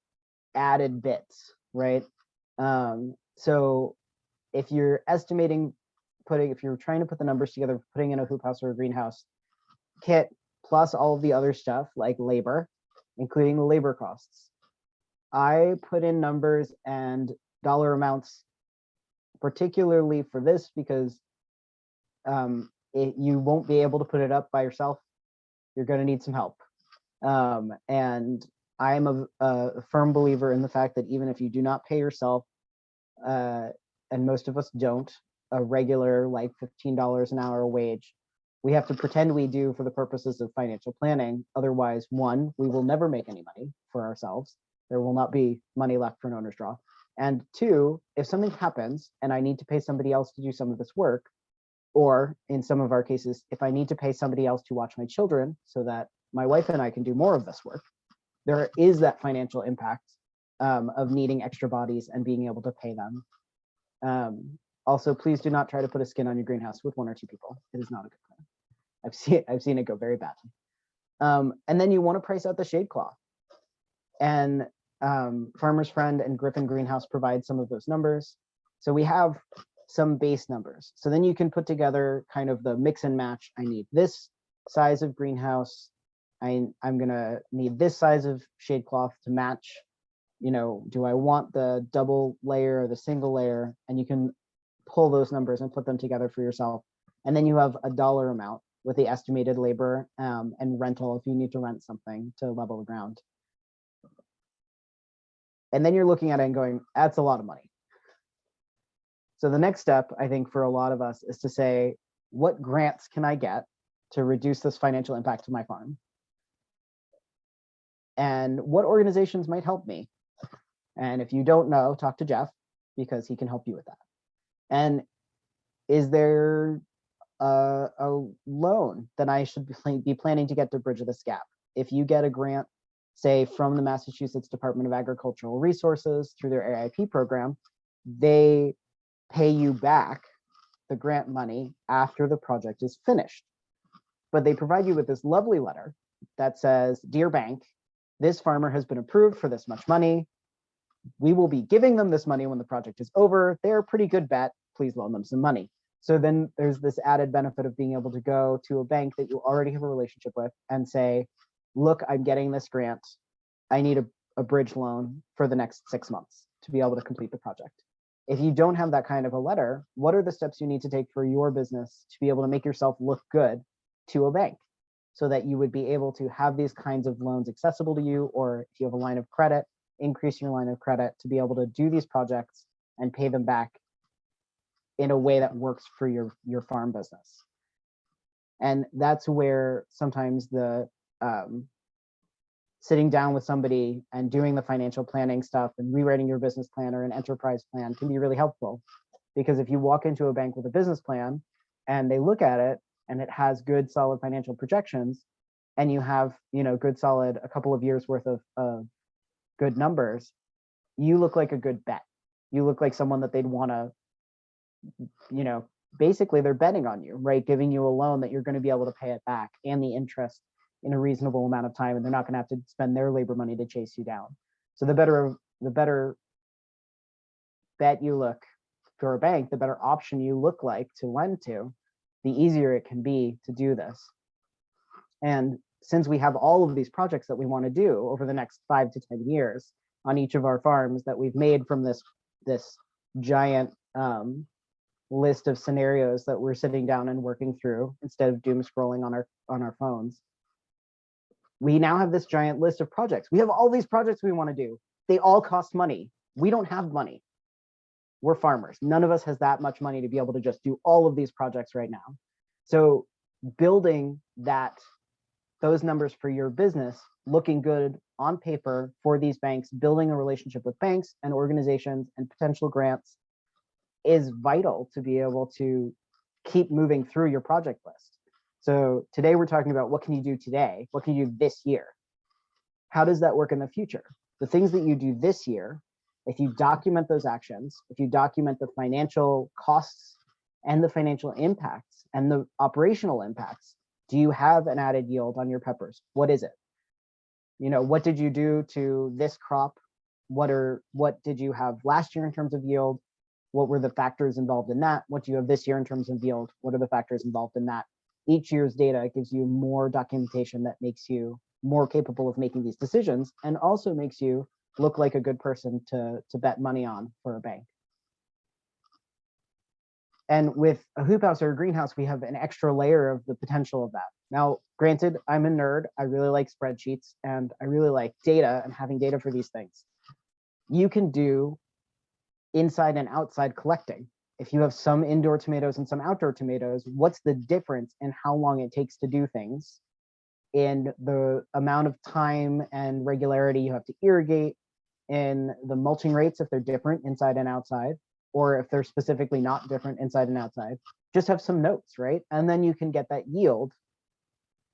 added bits, right? So if you're estimating if you're trying to put the numbers together, putting in a hoop house or a greenhouse kit, plus all of the other stuff like labor, including the labor costs, I put in numbers and dollar amounts, particularly for this, because you won't be able to put it up by yourself. You're going to need some help. And I'm a firm believer in the fact that even if you do not pay yourself, and most of us don't, a regular like $15 an hour wage, we have to pretend we do for the purposes of financial planning. Otherwise, one, we will never make any money for ourselves. There will not be money left for an owner's draw. And two, if something happens and I need to pay somebody else to do some of this work, or in some of our cases, if I need to pay somebody else to watch my children so that my wife and I can do more of this work, there is that financial impact of needing extra bodies and being able to pay them. Also, please do not try to put a skin on your greenhouse with 1 or 2 people. It is not a good plan. I've seen it go very badly. And then you want to price out the shade cloth. And Farmer's Friend and Griffin Greenhouse provide some of those numbers. So we have some base numbers. So then you can put together kind of the mix and match. I need this size of greenhouse. I'm gonna need this size of shade cloth to match. You know, do I want the double layer or the single layer? And you can pull those numbers and put them together for yourself. And then you have a dollar amount with the estimated labor and rental if you need to rent something to level the ground. And then you're looking at it and going, that's a lot of money. So the next step, I think, for a lot of us is to say, what grants can I get to reduce this financial impact to my farm? And what organizations might help me? And if you don't know, talk to Jeff, because he can help you with that. And is there a loan that I should be planning to get to bridge this gap? If you get a grant, say from the Massachusetts Department of Agricultural Resources through their AIP program, they pay you back the grant money after the project is finished. But they provide you with this lovely letter that says, "Dear bank, this farmer has been approved for this much money. We will be giving them this money when the project is over. They're a pretty good bet. Please loan them some money." So then there's this added benefit of being able to go to a bank that you already have a relationship with and say, look, I'm getting this grant. I need a bridge loan for the next 6 months to be able to complete the project. If you don't have that kind of a letter, what are the steps you need to take for your business to be able to make yourself look good to a bank so that you would be able to have these kinds of loans accessible to you, or if you have a line of credit, increase your line of credit to be able to do these projects and pay them back in a way that works for your farm business. And that's where sometimes the sitting down with somebody and doing the financial planning stuff and rewriting your business plan or an enterprise plan can be really helpful. Because if you walk into a bank with a business plan and they look at it and it has good solid financial projections, and you have, you know, good solid a couple of years worth of good numbers, you look like a good bet. You look like someone that they'd want to, you know, basically they're betting on you, right? Giving you a loan that you're going to be able to pay it back and the interest in a reasonable amount of time, and they're not going to have to spend their labor money to chase you down. So the better bet you look for a bank, the better option you look like to lend to, the easier it can be to do this. And since we have all of these projects that we want to do over the next 5 to 10 years on each of our farms that we've made from this giant list of scenarios that we're sitting down and working through instead of doom scrolling on our phones, we now have this giant list of projects. We have all these projects we want to do. They all cost money. We don't have money. We're farmers. None of us has that much money to be able to just do all of these projects right now. So building those numbers for your business, looking good on paper for these banks, building a relationship with banks and organizations and potential grants is vital to be able to keep moving through your project list. So today we're talking about what can you do today? What can you do this year? How does that work in the future? The things that you do this year, if you document those actions, if you document the financial costs and the financial impacts and the operational impacts, do you have an added yield on your peppers? What is it? You know, what did you do to this crop? What did you have last year in terms of yield? What were the factors involved in that? What do you have this year in terms of yield? What are the factors involved in that? Each year's data gives you more documentation that makes you more capable of making these decisions, and also makes you look like a good person to bet money on for a bank. And with a hoop house or a greenhouse, we have an extra layer of the potential of that. Now, granted, I'm a nerd. I really like spreadsheets and I really like data and having data for these things. You can do inside and outside collecting. If you have some indoor tomatoes and some outdoor tomatoes, what's the difference in how long it takes to do things, in the amount of time and regularity you have to irrigate, in the mulching rates if they're different inside and outside, or if they're specifically not different inside and outside? Just have some notes, right? And then you can get that yield,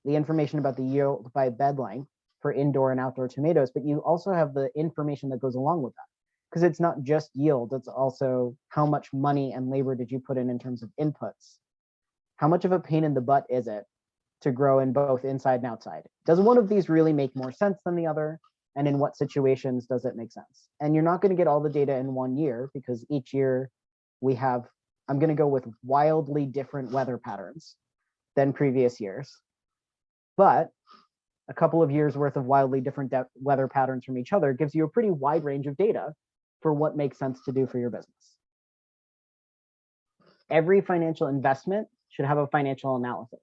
the information about the yield by bed length for indoor and outdoor tomatoes, but you also have the information that goes along with that. Because it's not just yield, it's also how much money and labor did you put in terms of inputs? How much of a pain in the butt is it to grow in both inside and outside? Does one of these really make more sense than the other? And in what situations does it make sense? And you're not going to get all the data in 1 year, because each year we have, I'm going to go with wildly different weather patterns than previous years. But a couple of years worth of wildly different weather patterns from each other gives you a pretty wide range of data for what makes sense to do for your business. Every financial investment should have a financial analysis.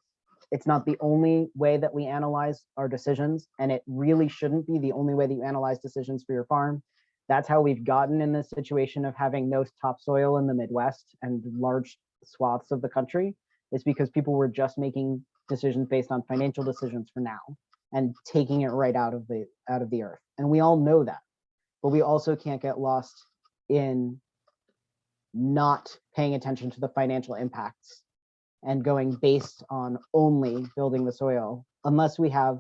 It's not the only way that we analyze our decisions, and it really shouldn't be the only way that you analyze decisions for your farm. That's how we've gotten in this situation of having no topsoil in the Midwest and large swaths of the country, is because people were just making decisions based on financial decisions for now and taking it right out of the earth. And we all know that. But we also can't get lost in not paying attention to the financial impacts and going based on only building the soil, unless we have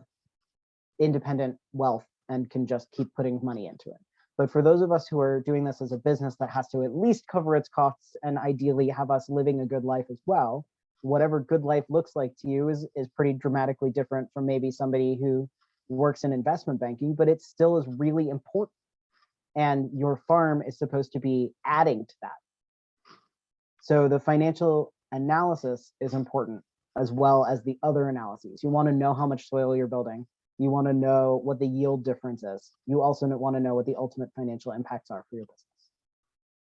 independent wealth and can just keep putting money into it. But for those of us who are doing this as a business that has to at least cover its costs and ideally have us living a good life as well, whatever good life looks like to you is pretty dramatically different from maybe somebody who works in investment banking, but it still is really important. And your farm is supposed to be adding to that. So the financial analysis is important, as well as the other analyses. You want to know how much soil you're building. You want to know what the yield difference is. You also want to know what the ultimate financial impacts are for your business.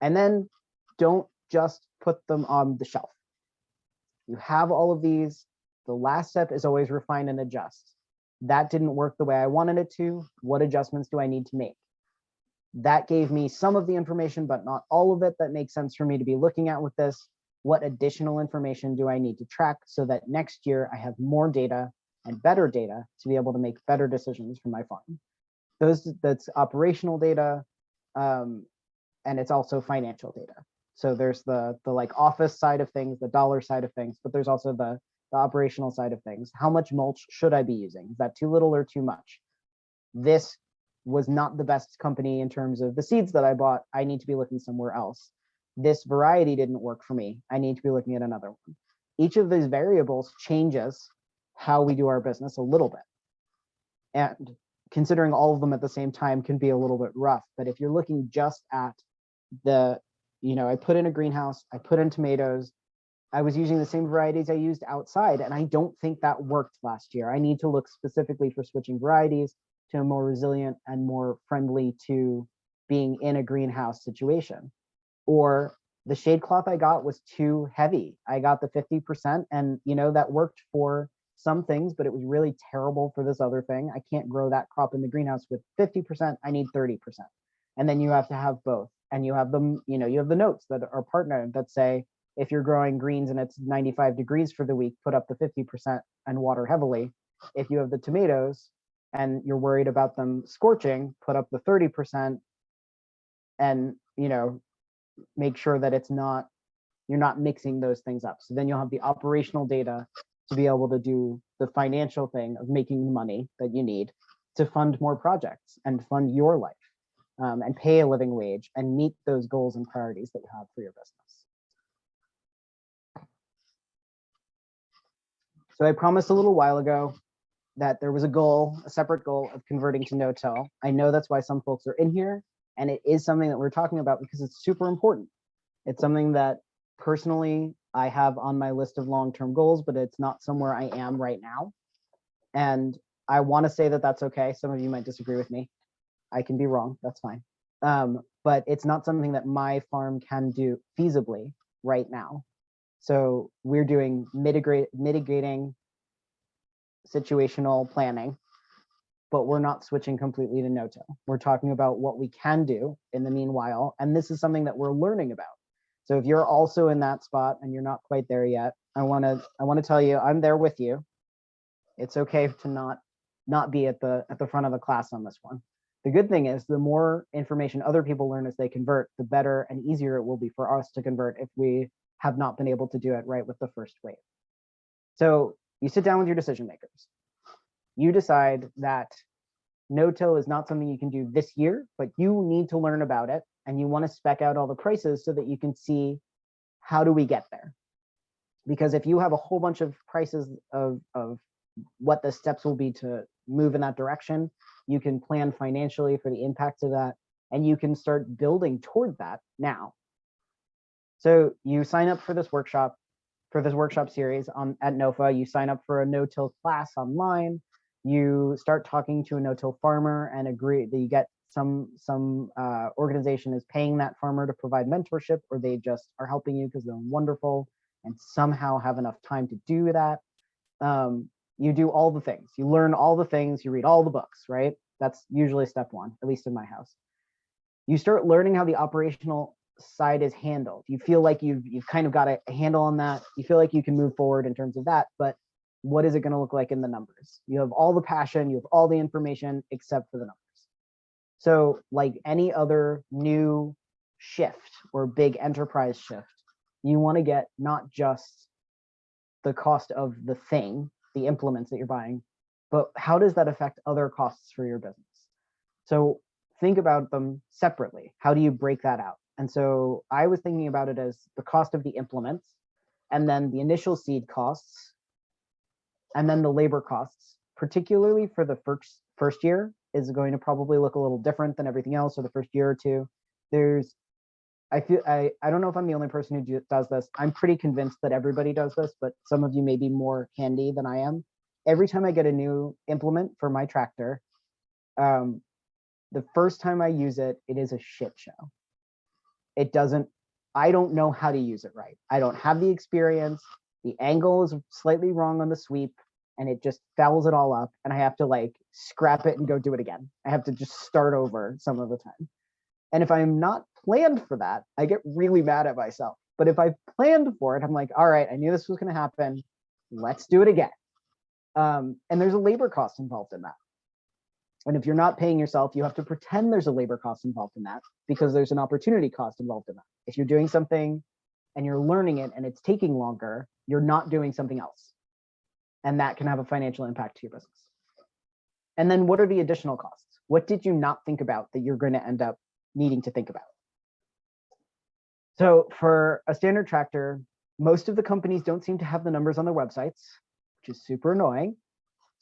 And then don't just put them on the shelf. You have all of these. The last step is always refine and adjust. That didn't work the way I wanted it to. What adjustments do I need to make? That gave me some of the information, but not all of it that makes sense for me to be looking at with this. What additional information do I need to track so that next year I have more data and better data to be able to make better decisions for my farm? That's operational data, and it's also financial data. So there's the like office side of things, the dollar side of things, but there's also the operational side of things. How much mulch should I be using? Is that too little or too much? This was not the best company in terms of the seeds that I bought. I need to be looking somewhere else. This variety didn't work for me. I need to be looking at another one. Each of these variables changes how we do our business a little bit. And considering all of them at the same time can be a little bit rough. But if you're looking just at I put in a greenhouse, I put in tomatoes, I was using the same varieties I used outside, and I don't think that worked last year. I need to look specifically for switching varieties to a more resilient and more friendly to being in a greenhouse situation. Or the shade cloth I got was too heavy. I got the 50%, and that worked for some things, but it was really terrible for this other thing. I can't grow that crop in the greenhouse with 50%. I need 30%. And then you have to have both. And you have them, you have the notes that are partnered that say, if you're growing greens and it's 95 degrees for the week, put up the 50% and water heavily. If you have the tomatoes and you're worried about them scorching, put up the 30% and, make sure that you're not mixing those things up. So then you'll have the operational data to be able to do the financial thing of making money that you need to fund more projects and fund your life. And pay a living wage and meet those goals and priorities that you have for your business. So I promised a little while ago that there was a separate goal of converting to no-till. I know that's why some folks are in here, and it is something that we're talking about because it's super important. It's something that personally I have on my list of long-term goals, but it's not somewhere I am right now. And I want to say that that's okay. Some of you might disagree with me. I can be wrong, that's fine. But it's not something that my farm can do feasibly right now. So we're doing mitigating situational planning, but we're not switching completely to no-till. We're talking about what we can do in the meanwhile, and this is something that we're learning about. So if you're also in that spot and you're not quite there yet, I want to tell you I'm there with you. It's okay to not be at the front of the class on this one. The good thing is the more information other people learn as they convert, the better and easier it will be for us to convert if we have not been able to do it right with the first wave. So you sit down with your decision makers. You decide that no-till is not something you can do this year, but you need to learn about it and you want to spec out all the prices so that you can see how do we get there. Because if you have a whole bunch of prices of what the steps will be to move in that direction, you can plan financially for the impacts of that, and you can start building toward that now. So you sign up for this workshop series at NOFA. You sign up for a no-till class online. You start talking to a no-till farmer and agree that you get some organization is paying that farmer to provide mentorship, or they just are helping you because they're wonderful and somehow have enough time to do that. You do all the things, you learn all the things, you read all the books, right? That's usually step one, at least in my house. You start learning how the operational side is handled. You feel like you've kind of got a handle on that. You feel like you can move forward in terms of that, but what is it going to look like in the numbers? You have all the passion, you have all the information except for the numbers. So like any other new shift or big enterprise shift, you want to get not just the cost of the thing, the implements that you're buying, but how does that affect other costs for your business? So think about them separately. How do you break that out? And so I was thinking about it as the cost of the implements, and then the initial seed costs, and then the labor costs, particularly for the first year, is going to probably look a little different than everything else. So the first year or two, I don't know if I'm the only person who does this. I'm pretty convinced that everybody does this, but some of you may be more handy than I am. Every time I get a new implement for my tractor, the first time I use it, it is a shit show. it doesn't, I don't know how to use it right. I don't have the experience. The angle is slightly wrong on the sweep and it just fouls it all up. And I have to like scrap it and go do it again. I have to just start over some of the time. And if I'm not planned for that, I get really mad at myself. But if I planned for it, I'm like, all right, I knew this was going to happen. Let's do it again. And there's a labor cost involved in that. And if you're not paying yourself, you have to pretend there's a labor cost involved in that because there's an opportunity cost involved in that. If you're doing something and you're learning it and it's taking longer, you're not doing something else. And that can have a financial impact to your business. And then what are the additional costs? What did you not think about that you're going to end up needing to think about? So for a standard tractor, most of the companies don't seem to have the numbers on their websites, which is super annoying.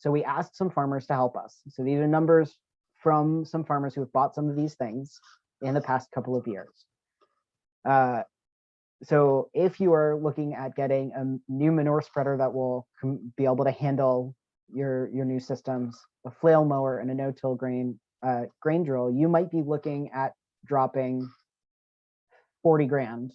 So we asked some farmers to help us. So these are numbers from some farmers who have bought some of these things in the past couple of years. So if you are looking at getting a new manure spreader that will be able to handle your new systems, a flail mower and a no-till grain drill, you might be looking at dropping 40 grand.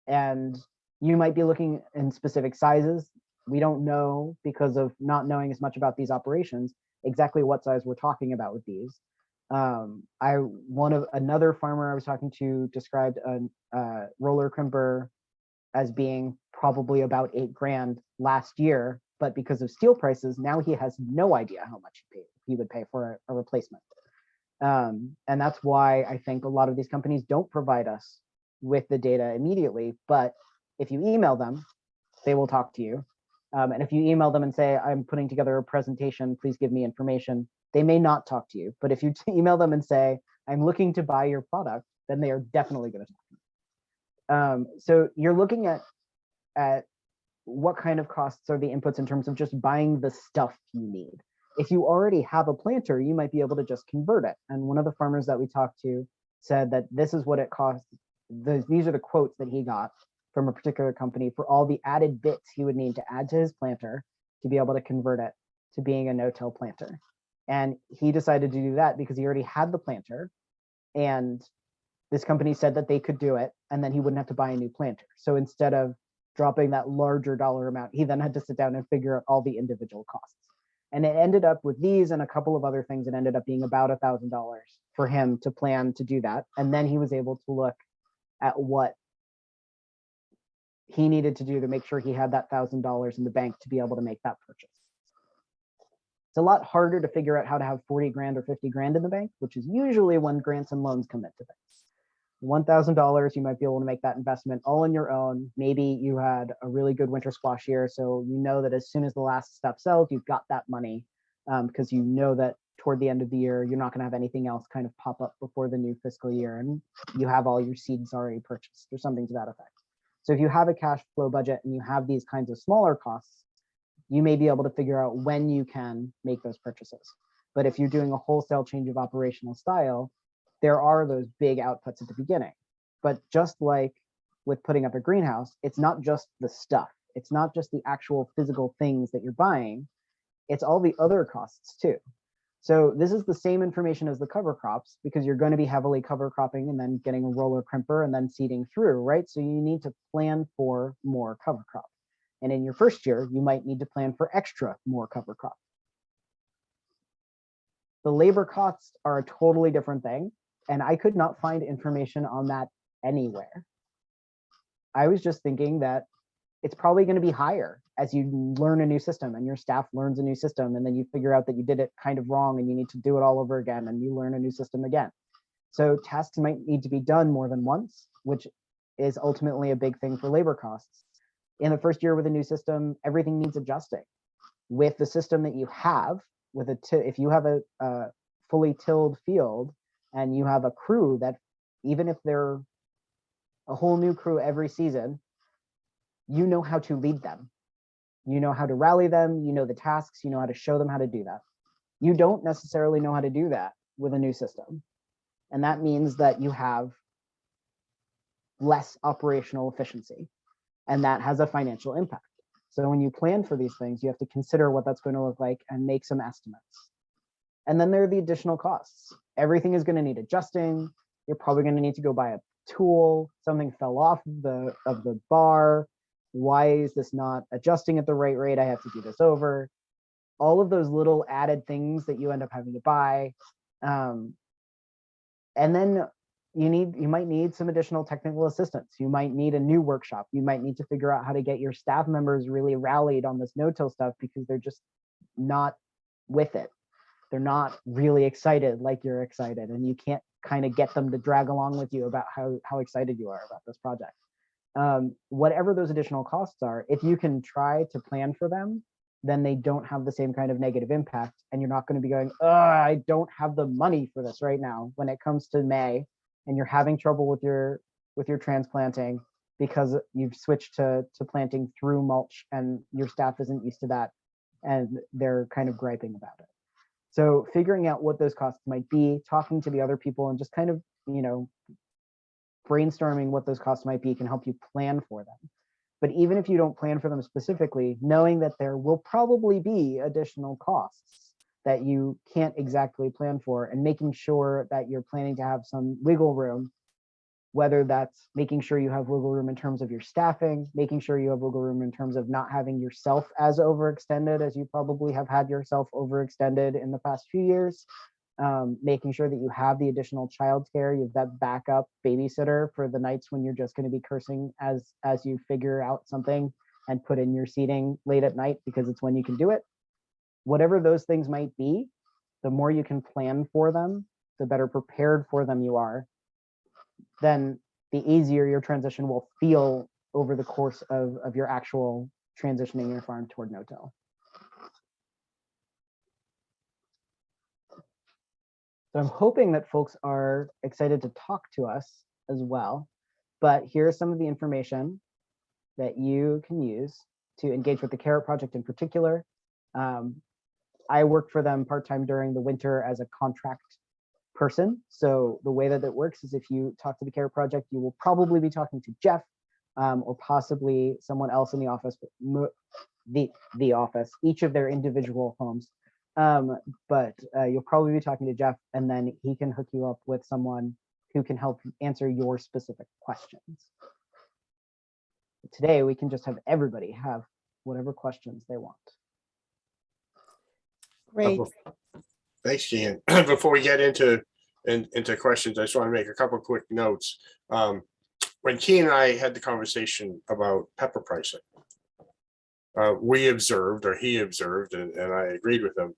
And you might be looking in specific sizes. We don't know, because of not knowing as much about these operations, exactly what size we're talking about with these. Another farmer I was talking to described a roller crimper as being probably about 8 grand last year, but because of steel prices, now he has no idea how much he would pay for a replacement. And that's why I think a lot of these companies don't provide us with the data immediately, but if you email them, they will talk to you. And if you email them and say, I'm putting together a presentation, please give me information, they may not talk to you. But if you email them and say, I'm looking to buy your product, then they are definitely going to talk to you. So you're looking at what kind of costs are the inputs in terms of just buying the stuff you need. If you already have a planter, you might be able to just convert it. And one of the farmers that we talked to said that this is what it costs. These are the quotes that he got from a particular company for all the added bits he would need to add to his planter to be able to convert it to being a no-till planter. And he decided to do that because he already had the planter, and this company said that they could do it, and then he wouldn't have to buy a new planter. So instead of dropping that larger dollar amount, he then had to sit down and figure out all the individual costs. And it ended up with these and a couple of other things, it ended up being about $1,000 for him to plan to do that. And then he was able to look at what he needed to do to make sure he had that $1,000 in the bank to be able to make that purchase. It's a lot harder to figure out how to have 40 grand or 50 grand in the bank, which is usually when grants and loans come into things. $1,000, you might be able to make that investment all on your own. Maybe you had a really good winter squash year, so you know that as soon as the last stuff sells, you've got that money, because you know that toward the end of the year, you're not going to have anything else kind of pop up before the new fiscal year, and you have all your seeds already purchased or something to that effect. So if you have a cash flow budget and you have these kinds of smaller costs, you may be able to figure out when you can make those purchases. But if you're doing a wholesale change of operational style, there are those big outputs at the beginning. But just like with putting up a greenhouse, it's not just the stuff. It's not just the actual physical things that you're buying. It's all the other costs too. So this is the same information as the cover crops, because you're going to be heavily cover cropping and then getting a roller crimper and then seeding through, right? So you need to plan for more cover crop. And in your first year, you might need to plan for extra more cover crop. The labor costs are a totally different thing. And I could not find information on that anywhere. I was just thinking that it's probably going to be higher as you learn a new system and your staff learns a new system, and then you figure out that you did it kind of wrong and you need to do it all over again and you learn a new system again. So tasks might need to be done more than once, which is ultimately a big thing for labor costs. In the first year with a new system, everything needs adjusting. With the system that you have, if you have a fully tilled field and you have a crew that, even if they're a whole new crew every season, you know how to lead them. You know how to rally them, you know the tasks, you know how to show them how to do that. You don't necessarily know how to do that with a new system. And that means that you have less operational efficiency, and that has a financial impact. So when you plan for these things, you have to consider what that's going to look like and make some estimates. And then there are the additional costs. Everything is going to need adjusting. You're probably going to need to go buy a tool. Something fell off of the bar. Why is this not adjusting at the right rate? I have to do this over. All of those little added things that you end up having to buy. And then you might need some additional technical assistance. You might need a new workshop. You might need to figure out how to get your staff members really rallied on this no-till stuff because they're just not with it. They're not really excited like you're excited, and you can't kind of get them to drag along with you about how excited you are about this project. Whatever those additional costs are, if you can try to plan for them, then they don't have the same kind of negative impact, and you're not going to be going, oh, I don't have the money for this right now when it comes to May, and you're having trouble with your transplanting because you've switched to planting through mulch and your staff isn't used to that and they're kind of griping about it. So figuring out what those costs might be, talking to the other people and just kind of, brainstorming what those costs might be can help you plan for them. But even if you don't plan for them specifically, knowing that there will probably be additional costs that you can't exactly plan for, and making sure that you're planning to have some wiggle room, whether that's making sure you have wiggle room in terms of your staffing, making sure you have wiggle room in terms of not having yourself as overextended as you probably have had yourself overextended in the past few years, making sure that you have the additional childcare, you have that backup babysitter for the nights when you're just going to be cursing as you figure out something and put in your seating late at night because it's when you can do it. Whatever those things might be, the more you can plan for them, the better prepared for them you are, then the easier your transition will feel over the course of your actual transitioning your farm toward no-till. So I'm hoping that folks are excited to talk to us as well, but here's some of the information that you can use to engage with the Carrot Project in particular. I worked for them part-time during the winter as a contract person. So the way that it works is if you talk to the Carrot Project, you will probably be talking to Jeff or possibly someone else in the office, the office, each of their individual homes. But you'll probably be talking to Jeff, and then he can hook you up with someone who can help answer your specific questions. Today, we can just have everybody have whatever questions they want. Great. Thanks, Gian. Before we get into questions, I just want to make a couple of quick notes. When Key and I had the conversation about pepper pricing, we observed, or he observed, and I agreed with him,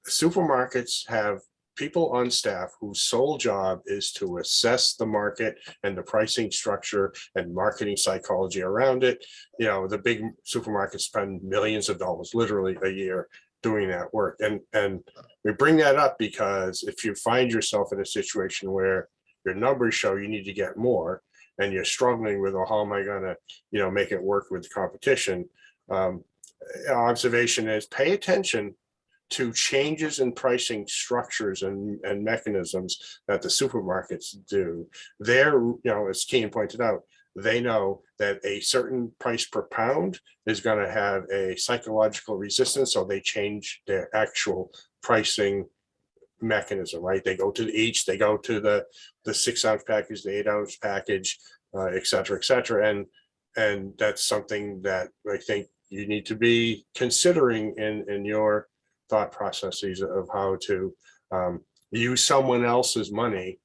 supermarkets have people on staff whose sole job is to assess the market and the pricing structure and marketing psychology around it. The big supermarkets spend millions of dollars literally a year doing that work. And we bring that up because if you find yourself in a situation where your numbers show you need to get more and you're struggling with, well, how am I going to, make it work with the competition? Observation is pay attention to changes in pricing structures and mechanisms that the supermarkets do. They're, as Kean pointed out, they know that a certain price per pound is going to have a psychological resistance, so they change their actual pricing mechanism, right? They go to they go to the 6-ounce package, the 8-ounce package, et cetera, and that's something that I think you need to be considering in your thought processes of how to use someone else's money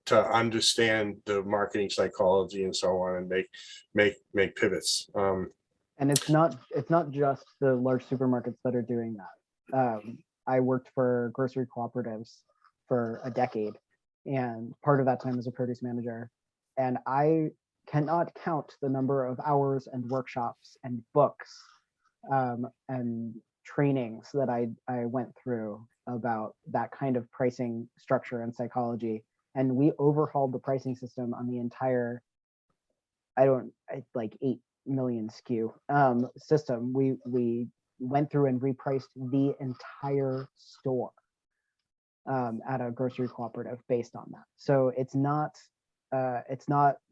to understand the marketing psychology and so on, and make pivots. And it's not just the large supermarkets that are doing that. I worked for grocery cooperatives for a decade, and part of that time as a produce manager, and I cannot count the number of hours and workshops and books and trainings that I went through about that kind of pricing structure and psychology. And we overhauled the pricing system on the entire, like 8 million SKU system. We went through and repriced the entire store at a grocery cooperative based on that. So it's not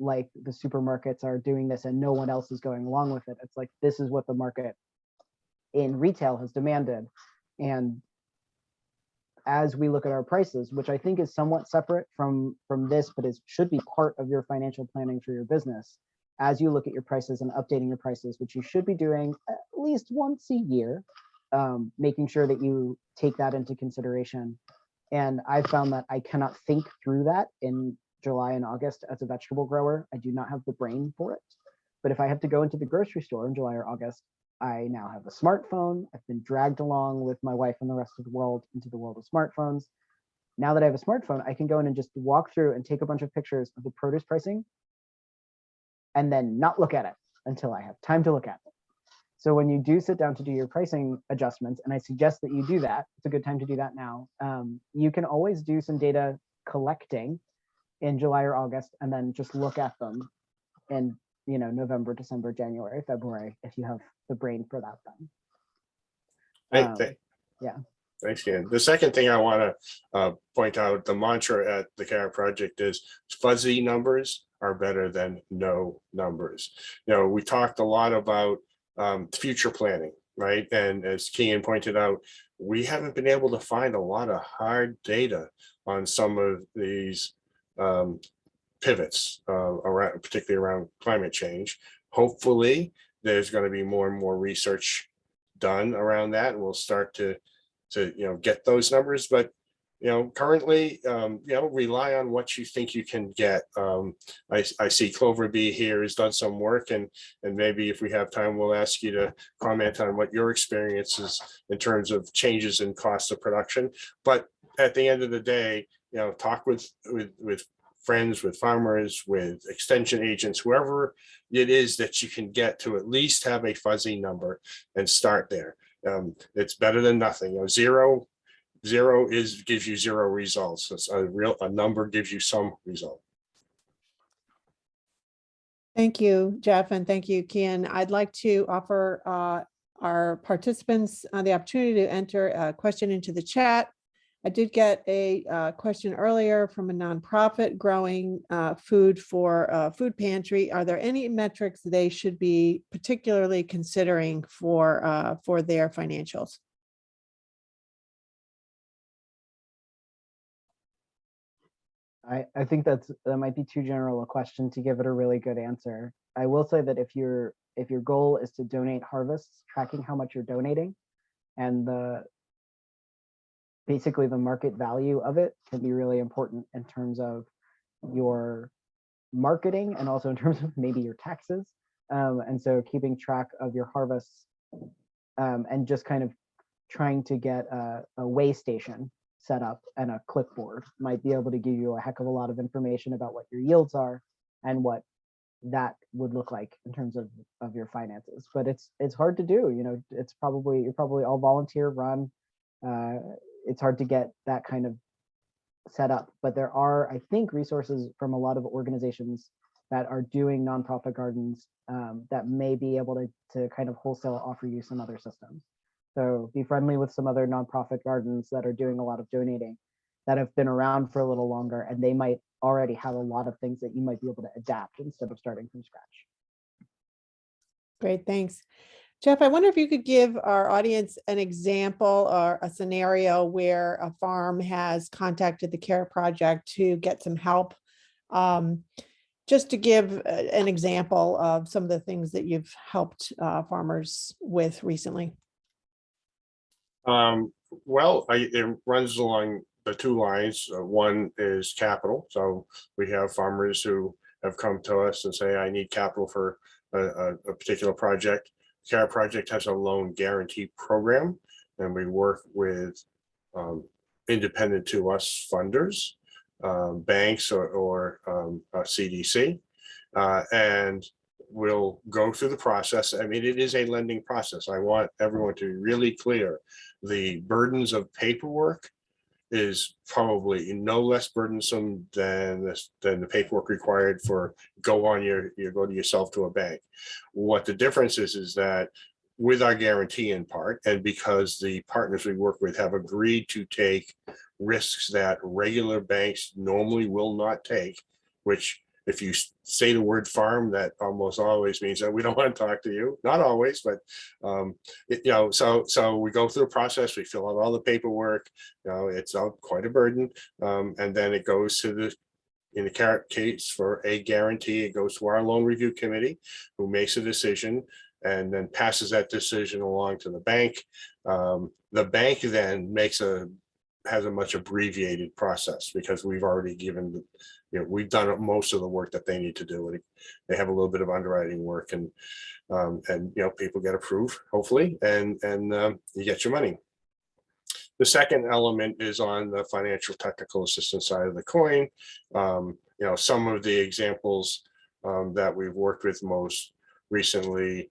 like the supermarkets are doing this and no one else is going along with it. It's like, this is what the market in retail has demanded. And as we look at our prices, which I think is somewhat separate from this, but should be part of your financial planning for your business. As you look at your prices and updating your prices, which you should be doing at least once a year, making sure that you take that into consideration. And I found that I cannot think through that in July and August as a vegetable grower. I do not have the brain for it. But if I have to go into the grocery store in July or August, I now have a smartphone. I've been dragged along with my wife and the rest of the world into the world of smartphones. Now that I have a smartphone, I can go in and just walk through and take a bunch of pictures of the produce pricing and then not look at it until I have time to look at it. So when you do sit down to do your pricing adjustments, and I suggest that you do that, it's a good time to do that now. You can always do some data collecting in July or August and then just look at them in November, December, January, February, if you have the brain for that then. Yeah. Thanks, Ken. The second thing I want to point out, the mantra at the CARE project is fuzzy numbers are better than no numbers. We talked a lot about future planning, right? And as Kian pointed out, we haven't been able to find a lot of hard data on some of these pivots, particularly around climate change. Hopefully, there's going to be more and more research done around that, and we'll start to get those numbers. But currently, rely on what you think you can get. I see Clover B here has done some work, and maybe if we have time, we'll ask you to comment on what your experience is in terms of changes in cost of production. But at the end of the day, talk with friends, with farmers, with extension agents, whoever it is that you can get to at least have a fuzzy number and start there. It's better than nothing. Zero gives you zero results. It's a number gives you some result. Thank you, Jeff, and thank you, Kian. I'd like to offer our participants the opportunity to enter a question into the chat. I did get a question earlier from a nonprofit growing food for a food pantry. Are there any metrics they should be particularly considering for their financials? I think that might be too general a question to give it a really good answer. I will say that if your goal is to donate harvests, tracking how much you're donating and basically the market value of it can be really important in terms of your marketing and also in terms of maybe your taxes. And so keeping track of your harvests and just kind of trying to get a weigh station set up and a clipboard might be able to give you a heck of a lot of information about what your yields are and what that would look like in terms of your finances. But it's hard to do. You're probably all volunteer run. It's hard to get that kind of set up, but there are, I think, resources from a lot of organizations that are doing nonprofit gardens that may be able to kind of wholesale offer you some other systems. So be friendly with some other nonprofit gardens that are doing a lot of donating that have been around for a little longer, and they might already have a lot of things that you might be able to adapt instead of starting from scratch. Great, thanks. Jeff, I wonder if you could give our audience an example or a scenario where a farm has contacted the CARE project to get some help. Just to give an example of some of the things that you've helped farmers with recently. Well, it runs along the two lines. One is capital. So we have farmers who have come to us and say, I need capital for a particular project. CARE project has a loan guarantee program, and we work with independent to us funders, banks or CDC, and we'll go through the process. I mean, it is a lending process. I want everyone to be really clear. The burdens of paperwork is probably no less burdensome than the paperwork required for go to yourself to a bank. What the difference is that with our guarantee in part, and because the partners we work with have agreed to take risks that regular banks normally will not take, which if you say the word farm, that almost always means that we don't want to talk to you. Not always, but so we go through the process. We fill out all the paperwork. It's quite a burden, and then it goes to the. In the case for a guarantee, it goes to our loan review committee, who makes a decision and then passes that decision along to the bank. The bank then has a much abbreviated process, because we've already given, we've done most of the work that they need to do. They have a little bit of underwriting work, and people get approved, hopefully, and you get your money. The second element is on the financial technical assistance side of the coin. Some of the examples that we've worked with most recently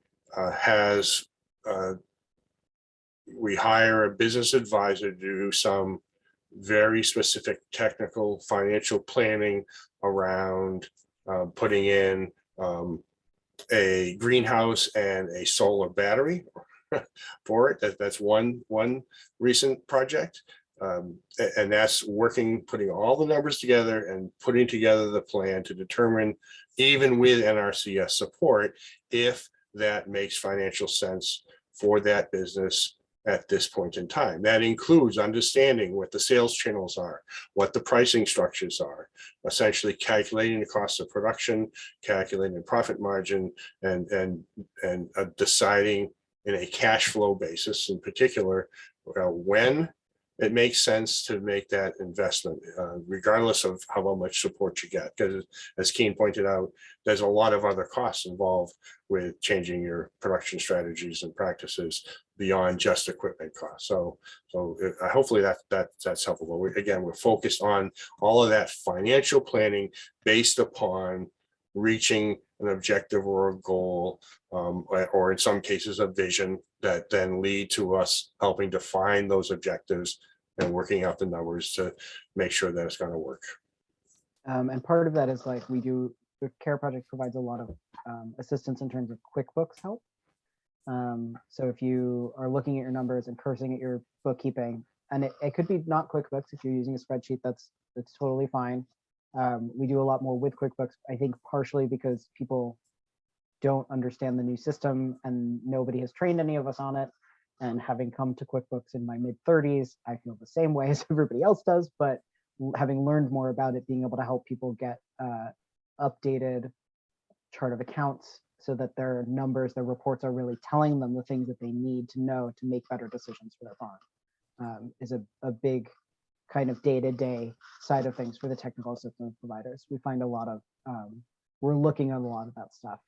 we hire a business advisor to do some very specific technical financial planning around putting in a greenhouse and a solar battery for it. That's one recent project, and that's putting all the numbers together and putting together the plan to determine, even with NRCS support, if that makes financial sense for that business at this point in time. That includes understanding what the sales channels are, what the pricing structures are, essentially calculating the cost of production, calculating profit margin, and deciding in a cash flow basis, in particular, when it makes sense to make that investment, regardless of how much support you get. Because as Keen pointed out, there's a lot of other costs involved with changing your production strategies and practices beyond just equipment costs. So hopefully that's helpful. We're focused on all of that financial planning based upon reaching an objective or a goal, or in some cases a vision, that then lead to us helping define those objectives and working out the numbers to make sure that it's going to work. And part of that is the CARE project provides a lot of assistance in terms of QuickBooks help. So if you are looking at your numbers and cursing at your bookkeeping, and it could be not QuickBooks, if you're using a spreadsheet, that's totally fine. We do a lot more with QuickBooks, I think partially because people don't understand the new system and nobody has trained any of us on it. And having come to QuickBooks in my mid-30s, I feel the same way as everybody else does, but having learned more about it, being able to help people get updated chart of accounts so that their numbers, their reports are really telling them the things that they need to know to make better decisions for their farm, is a big kind of day-to-day side of things for the technical assistance providers. We find a lot of, we're looking at a lot of that stuff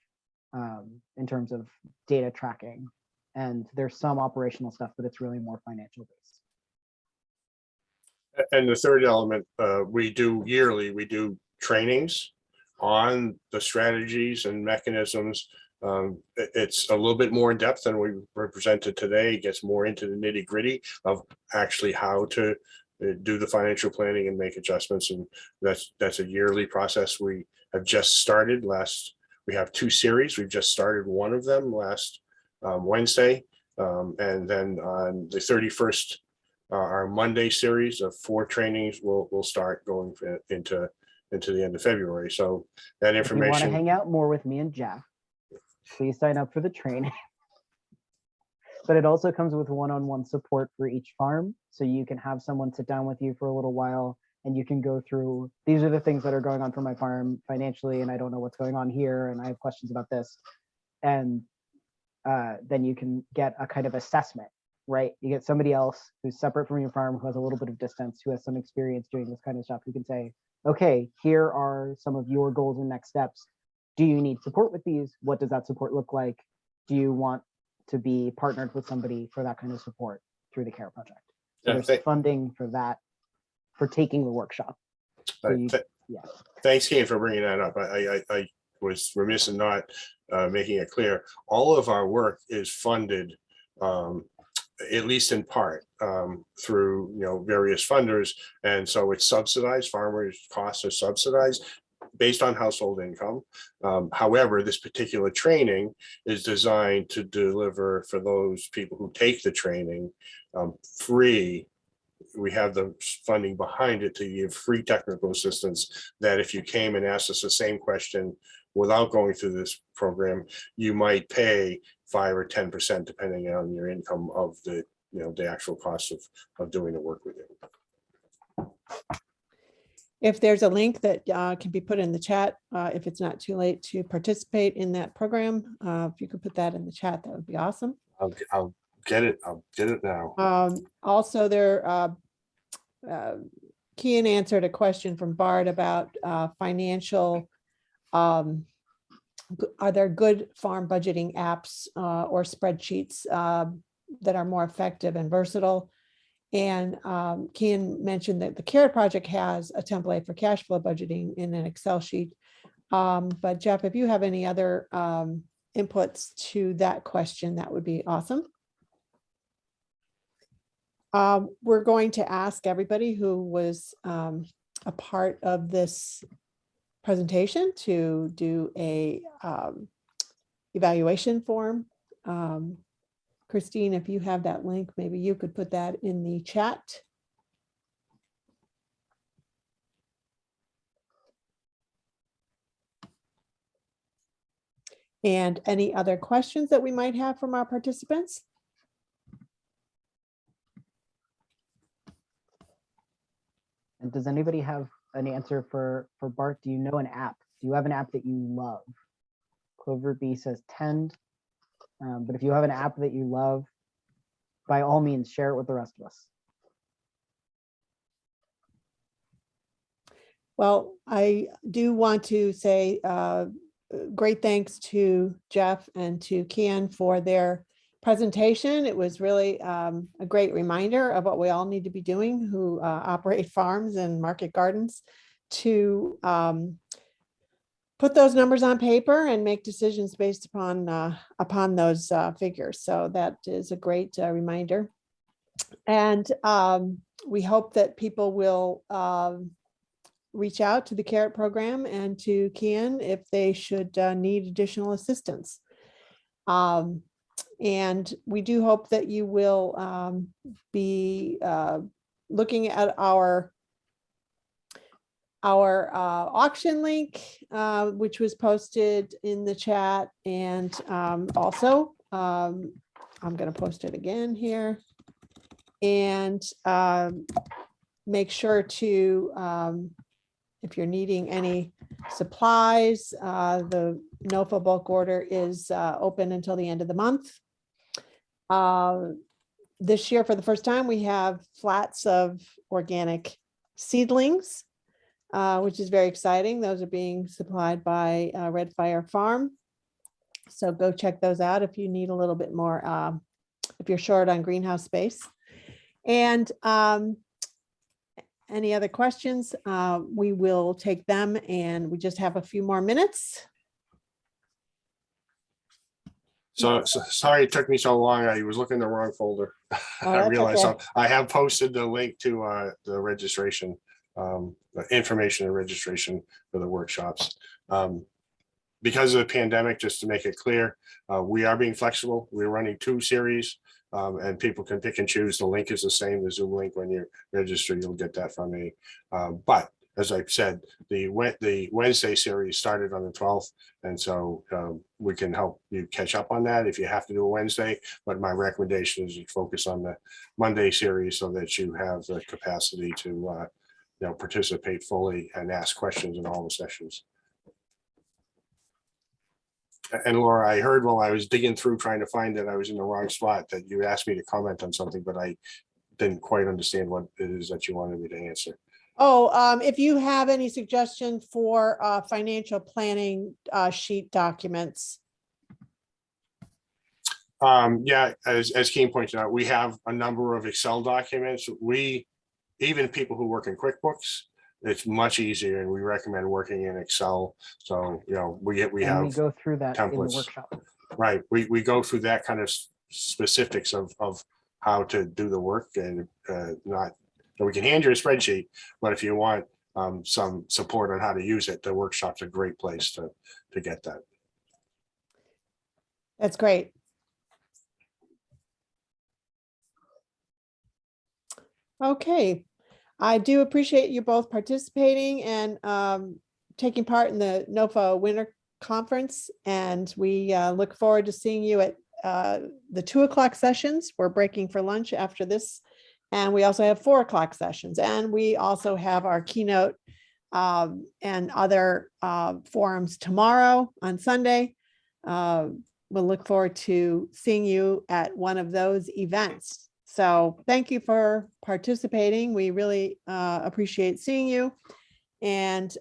in terms of data tracking, and there's some operational stuff, but it's really more financial based. And the third element, we do trainings on the strategies and mechanisms. It's a little bit more in depth than we presented today. It gets more into the nitty gritty of actually how to do the financial planning and make adjustments. And that's a yearly process. We have just started we have 2 series. We've just started one of them last Wednesday. And then on the 31st, our Monday series of 4 trainings will start going into the end of February. So that information. If you want to hang out more with me and Jack, please sign up for the training. But it also comes with one-on-one support for each farm. So you can have someone sit down with you for a little while and you can go through, these are the things that are going on for my farm financially, and I don't know what's going on here, and I have questions about this. And then you can get a kind of assessment, right? You get somebody else who's separate from your farm, who has a little bit of distance, who has some experience doing this kind of stuff, who can say, okay, here are some of your goals and next steps. Do you need support with these? What does that support look like? Do you want to be partnered with somebody for that kind of support through the CARE project? So there's funding for that, for taking the workshop. So Thanks, Kane, for bringing that up. I was remiss in not making it clear. All of our work is funded, at least in part, through various funders, and so it's subsidized. Farmers' costs are subsidized based on household income. However, this particular training is designed to deliver, for those people who take the training, free we have the funding behind it to give free technical assistance, that if you came and asked us the same question without going through this program, you might pay 5 or 10%, depending on your income, of the, the actual cost of doing the work with you. If there's a link that can be put in the chat, if it's not too late to participate in that program, if you could put that in the chat, that would be awesome. I'll get it. I'll get it now. Also, Kian answered a question from Bart about financial. Are there good farm budgeting apps or spreadsheets that are more effective and versatile? And Kian mentioned that the CARE project has a template for cash flow budgeting in an Excel sheet. But Jeff, if you have any other inputs to that question, that would be awesome. We're going to ask everybody who was a part of this presentation to do a evaluation form. Christine, if you have that link, maybe you could put that in the chat. And any other questions that we might have from our participants? And does anybody have an answer for Bart? Do you know an app? Do you have an app that you love? Clover B says Tend. But if you have an app that you love, by all means, share it with the rest of us. Well, I do want to say great thanks to Jeff and to Kian for their presentation. It was really a great reminder of what we all need to be doing who operate farms and market gardens to put those numbers on paper and make decisions based upon those figures. So that is a great reminder. And we hope that people will reach out to the CARET program and to Kian if they should need additional assistance. And we do hope that you will be looking at our auction link, which was posted in the chat. And also, I'm going to post it again here. And make sure to, if you're needing any supplies, the NOFA bulk order is open until the end of the month. This year, for the first time, we have flats of organic seedlings, which is very exciting. Those are being supplied by Red Fire Farm. So go check those out if you need a little bit more, if you're short on greenhouse space. And any other questions, we will take them, and we just have a few more minutes. So sorry it took me so long. I was looking in the wrong folder. I realized okay. I have posted the link to the registration, the information and registration for the workshops. Because of the pandemic, just to make it clear, we are being flexible. We're running 2 series, and people can pick and choose. The link is the same, the Zoom link. When you register, you'll get that from me. But as I've said, the Wednesday series started on the 12th, and so we can help you catch up on that if you have to do a Wednesday. But my recommendation is you focus on the Monday series so that you have the capacity to participate fully and ask questions in all the sessions. And Laura, I heard while I was digging through trying to find it, I was in the wrong spot, that you asked me to comment on something, but I didn't quite understand what it is that you wanted me to answer. Oh, if you have any suggestion for financial planning sheet documents. Yeah, as Keane pointed out, we have a number of Excel documents. Even people who work in QuickBooks, it's much easier, and we recommend working in Excel. So, we have we go through that templates. in the workshop. Right. We go through that kind of specifics of how to do the work, and we can hand you a spreadsheet, but if you want some support on how to use it, the workshop's a great place to get that. That's great. Okay, I do appreciate you both participating and taking part in the NOFA Winter Conference. And we look forward to seeing you at the 2 o'clock sessions. We're breaking for lunch after this. And we also have 4 o'clock sessions. And we also have our keynote and other forums tomorrow on Sunday. We'll look forward to seeing you at one of those events. So thank you for participating. We really appreciate seeing you. And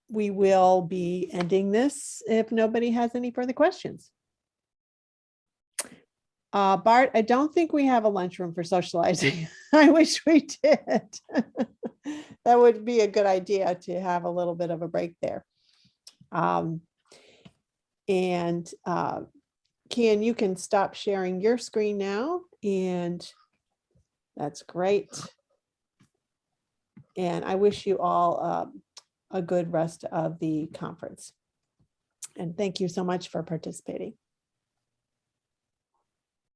we will be ending this if nobody has any further questions. Bart, I don't think we have a lunchroom for socializing. I wish we did. That would be a good idea to have a little bit of a break there. Kian, you can stop sharing your screen now, and that's great. And I wish you all a good rest of the conference. And thank you so much for participating.